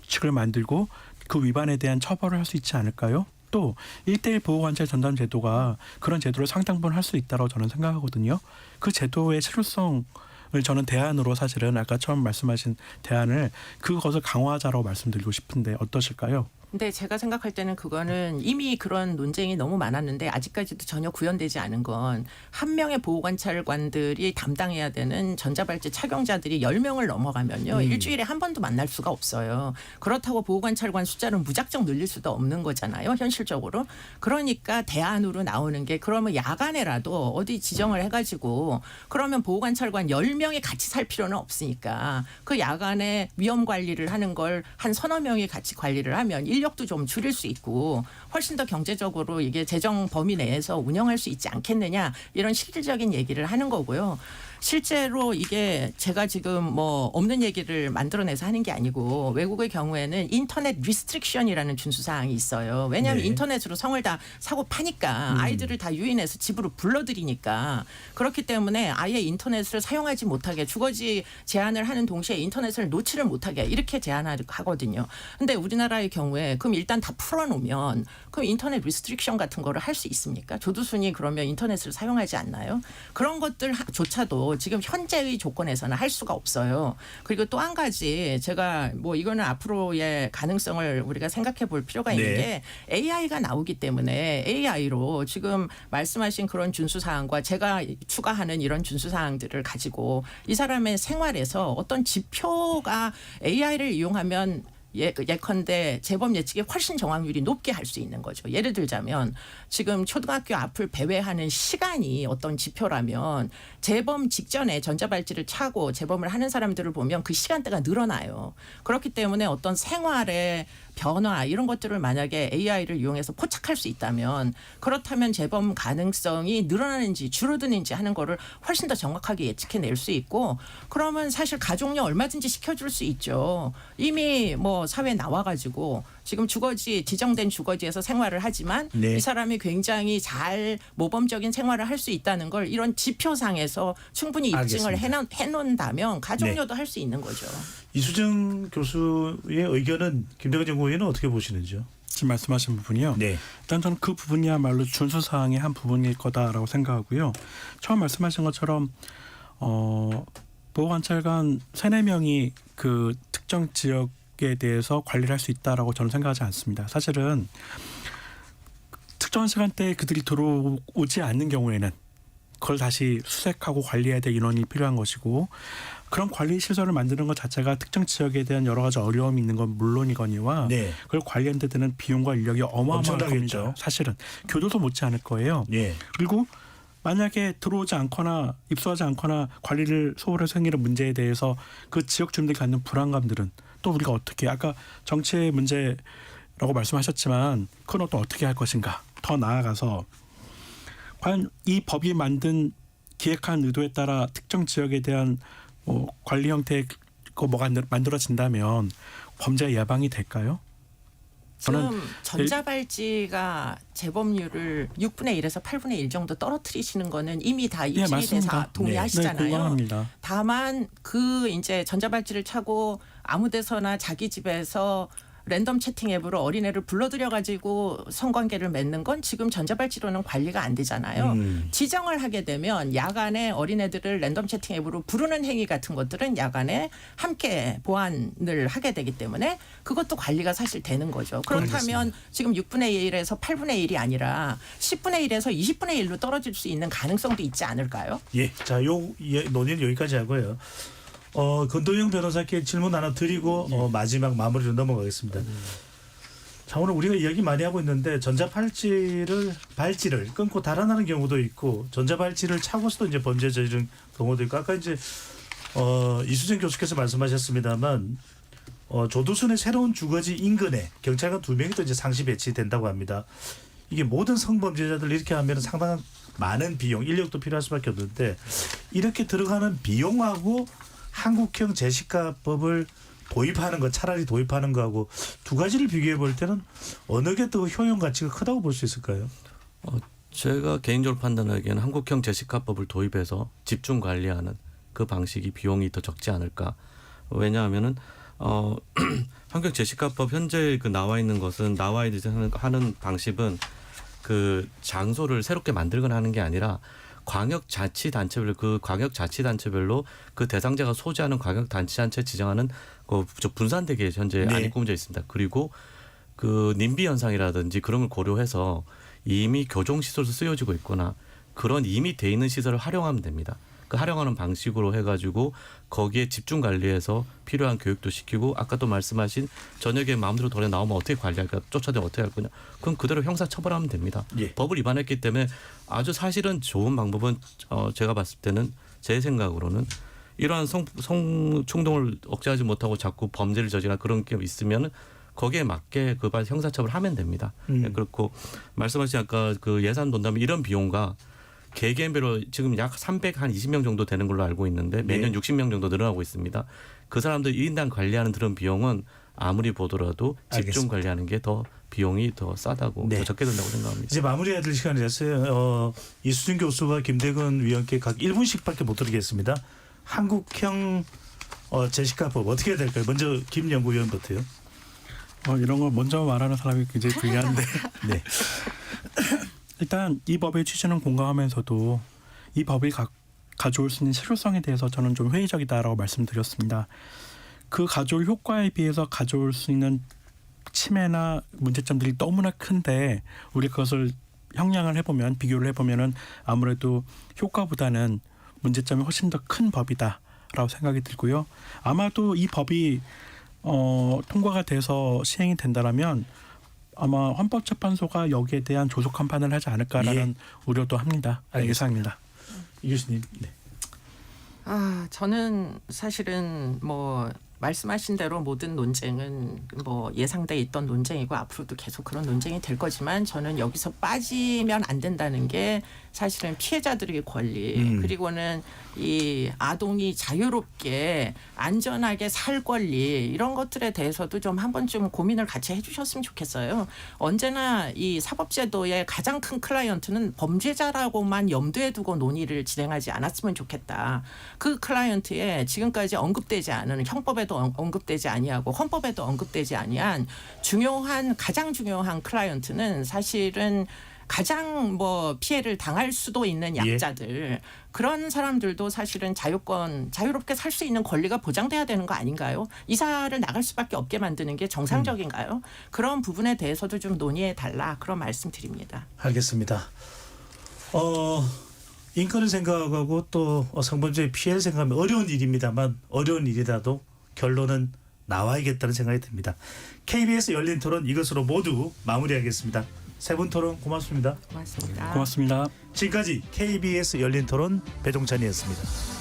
규칙을 만들고 그 위반에 대한 처벌을 할 수 있지 않을까요? 또 1대1 보호관찰 전담 제도가 그런 제도를 상당 부분 할 수 있다고 저는 생각하거든요. 그 제도의 실효성을 저는 대안으로 사실은 아까 처음 말씀하신 대안을 그것을 강화하자라고 말씀드리고 싶은데 어떠실까요? 근데 제가 생각할 때는 그거는 이미 그런 논쟁이 너무 많았는데 아직까지도 전혀 구현되지 않은 건 한 명의 보호관찰관들이 담당해야 되는 전자발찌 착용자들이 10명을 넘어가면요. 일주일에 한 번도 만날 수가 없어요. 그렇다고 보호관찰관 숫자를 무작정 늘릴 수도 없는 거잖아요. 현실적으로. 그러니까 대안으로 나오는 게 그러면 야간에라도 어디 지정을 해가지고 그러면 보호관찰관 10명이 같이 살 필요는 없으니까 그 야간에 위험 관리를 하는 걸 한 서너 명이 같이 관리를 하면 인력도 좀 줄일 수 있고 훨씬 더 경제적으로 이게 재정 범위 내에서 운영할 수 있지 않겠느냐 이런 실질적인 얘기를 하는 거고요. 실제로 이게 제가 지금 뭐 없는 얘기를 만들어내서 하는 게 아니고 외국의 경우에는 인터넷 리스트릭션이라는 준수사항이 있어요. 왜냐하면 네. 인터넷으로 성을 다 사고 파니까 아이들을 다 유인해서 집으로 불러들이니까 그렇기 때문에 아예 인터넷을 사용하지 못하게 주거지 제한을 하는 동시에 인터넷을 놓지를 못하게 이렇게 제한하거든요. 근데 우리나라의 경우에 그럼 일단 다 풀어놓으면 그럼 인터넷 리스트릭션 같은 거를 할 수 있습니까? 조두순이 그러면 인터넷을 사용하지 않나요? 그런 것들조차도 지금 현재의 조건에서는 할 수가 없어요. 그리고 또 한 가지 제가 뭐 이거는 앞으로의 가능성을 우리가 생각해 볼 필요가 있는 네. 게 AI가 나오기 때문에 AI로 지금 말씀하신 그런 준수사항과 제가 추가하는 이런 준수사항들을 가지고 이 사람의 생활에서 어떤 지표가 AI를 이용하면 예컨대 재범 예측이 훨씬 정확률이 높게 할 수 있는 거죠. 예를 들자면 지금 초등학교 앞을 배회하는 시간이 어떤 지표라면 재범 직전에 전자발찌를 차고 재범을 하는 사람들을 보면 그 시간대가 늘어나요. 그렇기 때문에 어떤 생활의 변화 이런 것들을 만약에 AI를 이용해서 포착할 수 있다면 그렇다면 재범 가능성이 늘어나는지 줄어드는지 하는 거를 훨씬 더 정확하게 예측해낼 수 있고 그러면 사실 가족료 얼마든지 시켜줄 수 있죠. 이미 뭐 사회에 나와가지고 지금 주거지 지정된 주거지에서 생활을 하지만 네. 이 사람이 굉장히 잘 모범적인 생활을 할 수 있다는 걸 이런 지표상에서 충분히 입증을 알겠습니다. 해놓는다면 가족료도 할 수 있는 거죠. 이수정 교수의 의견은 김대건 연구위원은 어떻게 보시는지요? 지금 말씀하신 부분이요. 네. 일단 저는 그 부분이야말로 준수사항의 한 부분일 거다라고 생각하고요. 처음 말씀하신 것처럼 보호관찰관 3-4명이 그 특정 지역에 대해서 관리를 할 수 있다라고 저는 생각하지 않습니다. 사실은 특정 시간대에 그들이 들어오지 않는 경우에는 그걸 다시 수색하고 관리해야 될 인원이 필요한 것이고 그런 관리 시설을 만드는 것 자체가 특정 지역에 대한 여러 가지 어려움이 있는 건 물론이거니와 네. 그걸 관리하는 데 드는 비용과 인력이 어마어마한 엄청나겠죠. 겁니다. 사실은 교도소 못지 않을 거예요. 예. 그리고 만약에 들어오지 않거나 입소하지 않거나 관리를 소홀해서 생기는 문제에 대해서 그 지역 주민들이 갖는 불안감들은 또 우리가 어떻게 아까 정치의 문제라고 말씀하셨지만 그건 또 어떻게 할 것인가 더 나아가서 과연 이 법이 기획한 의도에 따라 특정 지역에 대한 관리 형태의 뭐가 만들어진다면 범죄 예방이 될까요? 지금 전자발찌가 재범률을 6분의 1에서 8분의 1 정도 떨어뜨리시는 거는 이미 다 입증이 맞습니다. 돼서 동의하시잖아요. 네, 공감합니다. 다만 그 이제 전자발찌를 차고 아무 데서나 자기 집에서 랜덤 채팅 앱으로 어린애를 불러들여 가지고 성관계를 맺는 건 지금 전자발찌로는 관리가 안 되잖아요. 지정을 하게 되면 야간에 어린애들을 랜덤 채팅 앱으로 부르는 행위 같은 것들은 야간에 함께 보안을 하게 되기 때문에 그것도 관리가 사실 되는 거죠. 그렇다면 지금 6분의 1에서 8분의 1이 아니라 10분의 1에서 20분의 1로 떨어질 수 있는 가능성도 있지 않을까요? 예. 자, 논의는 여기까지 하고요. 권도영 변호사께 질문 하나 드리고 마지막 마무리로 넘어가겠습니다. 자, 오늘 우리가 이야기 많이 하고 있는데 발찌를 끊고 달아나는 경우도 있고 전자발찌를 차고서도 이제 범죄 저지른 경우도 있고 아까 이제 이수정 교수께서 말씀하셨습니다만 조두순의 새로운 주거지 인근에 경찰관 2명이 또 이제 상시 배치된다고 합니다. 이게 모든 성범죄자들 이렇게 하면 상당한 많은 비용, 인력도 필요할 수밖에 없는데 이렇게 들어가는 비용하고 한국형 제시카법을 차라리 도입하는 거하고 두 가지를 비교해 볼 때는 어느 게 더 효용 가치가 크다고 볼 수 있을까요? 제가 개인적으로 판단하기에는 한국형 제시카법을 도입해서 집중 관리하는 그 방식이 비용이 더 적지 않을까. 왜냐하면은 환경 제시카법 현재 그 나와 있는 것은 나와 있는 하는 방식은 그 장소를 새롭게 만들거나 하는 게 아니라 광역자치단체별 그 광역자치단체별로 그 대상자가 소지하는 광역단체단체 지정하는 그 분산되게 현재 네. 안이 꾸며져 있습니다. 그리고 그 님비 현상이라든지 그런 걸 고려해서 이미 교정시설로 쓰여지고 있거나 그런 이미 돼 있는 시설을 활용하면 됩니다. 그 활용하는 방식으로 해가지고 거기에 집중 관리해서 필요한 교육도 시키고 아까 또 말씀하신 저녁에 마음대로 돌아 나오면 어떻게 관리할까 쫓아내면 어떻게 할 거냐 그럼 그대로 형사 처벌하면 됩니다. 예. 법을 위반했기 때문에 아주 사실은 좋은 방법은 제가 봤을 때는 제 생각으로는 이러한 성 충동을 억제하지 못하고 자꾸 범죄를 저지르는 그런 게 있으면 거기에 맞게 그 형사처벌을 하면 됩니다. 그렇고 말씀하신 아까 그 예산 돈다면 이런 비용과 개개인별로 지금 약 320명 정도 되는 걸로 알고 있는데 매년 60명 정도 늘어나고 있습니다. 그 사람들 1인당 관리하는 그런 비용은 아무리 보더라도 집중 알겠습니다. 관리하는 게 더 비용이 더 싸다고 네. 더 적게 든다고 생각합니다. 이제 마무리해야 될 시간이 됐어요. 이수진 교수와 김대건 위원께 각 1분씩밖에 못 드리겠습니다. 한국형 제시카법 어떻게 해야 될까요? 먼저 김 연구위원부터요. 이런 걸 먼저 말하는 사람이 굉장히 불리한데 네. 일단 이 법의 취지는 공감하면서도 이 법이 가져올 수 있는 실효성에 대해서 저는 좀 회의적이다라고 말씀드렸습니다. 그 가져올 효과에 비해서 가져올 수 있는 침해나 문제점들이 너무나 큰데 우리 그것을 형량을 해보면 비교를 해보면은 아무래도 효과보다는 문제점이 훨씬 더 큰 법이다라고 생각이 들고요. 아마도 이 법이 통과가 돼서 시행이 된다라면 아마 헌법재판소가 여기에 대한 조속 판단을 하지 않을까라는 우려도 합니다. 예상입니다. 이 교수님. 네. 저는 사실은 뭐 말씀하신 대로 모든 논쟁은 뭐 예상돼 있던 논쟁이고 앞으로도 계속 그런 논쟁이 될 거지만 저는 여기서 빠지면 안 된다는 게 사실은 피해자들의 권리 그리고는 이 아동이 자유롭게 안전하게 살 권리 이런 것들에 대해서도 좀 한 번쯤 고민을 같이 해주셨으면 좋겠어요. 언제나 이 사법제도의 가장 큰 클라이언트는 범죄자라고만 염두에 두고 논의를 진행하지 않았으면 좋겠다. 그 클라이언트에 지금까지 언급되지 않은 형법에도 언급되지 아니하고 헌법에도 언급되지 아니한 가장 중요한 클라이언트는 사실은 가장 뭐 피해를 당할 수도 있는 약자들 그런 사람들도 사실은 자유롭게 살 수 있는 권리가 보장돼야 되는 거 아닌가요? 이사를 나갈 수밖에 없게 만드는 게 정상적인가요? 그런 부분에 대해서도 좀 논의해 달라 그런 말씀드립니다. 알겠습니다. 인권을 생각하고 또 성범죄의 피해를 생각하면 어려운 일입니다만 어려운 일이라도 결론은 나와야겠다는 생각이 듭니다. KBS 열린 토론 이것으로 모두 마무리하겠습니다. 세 분 토론 고맙습니다. 고맙습니다. 고맙습니다. 지금까지 KBS 열린 토론 배종찬이었습니다.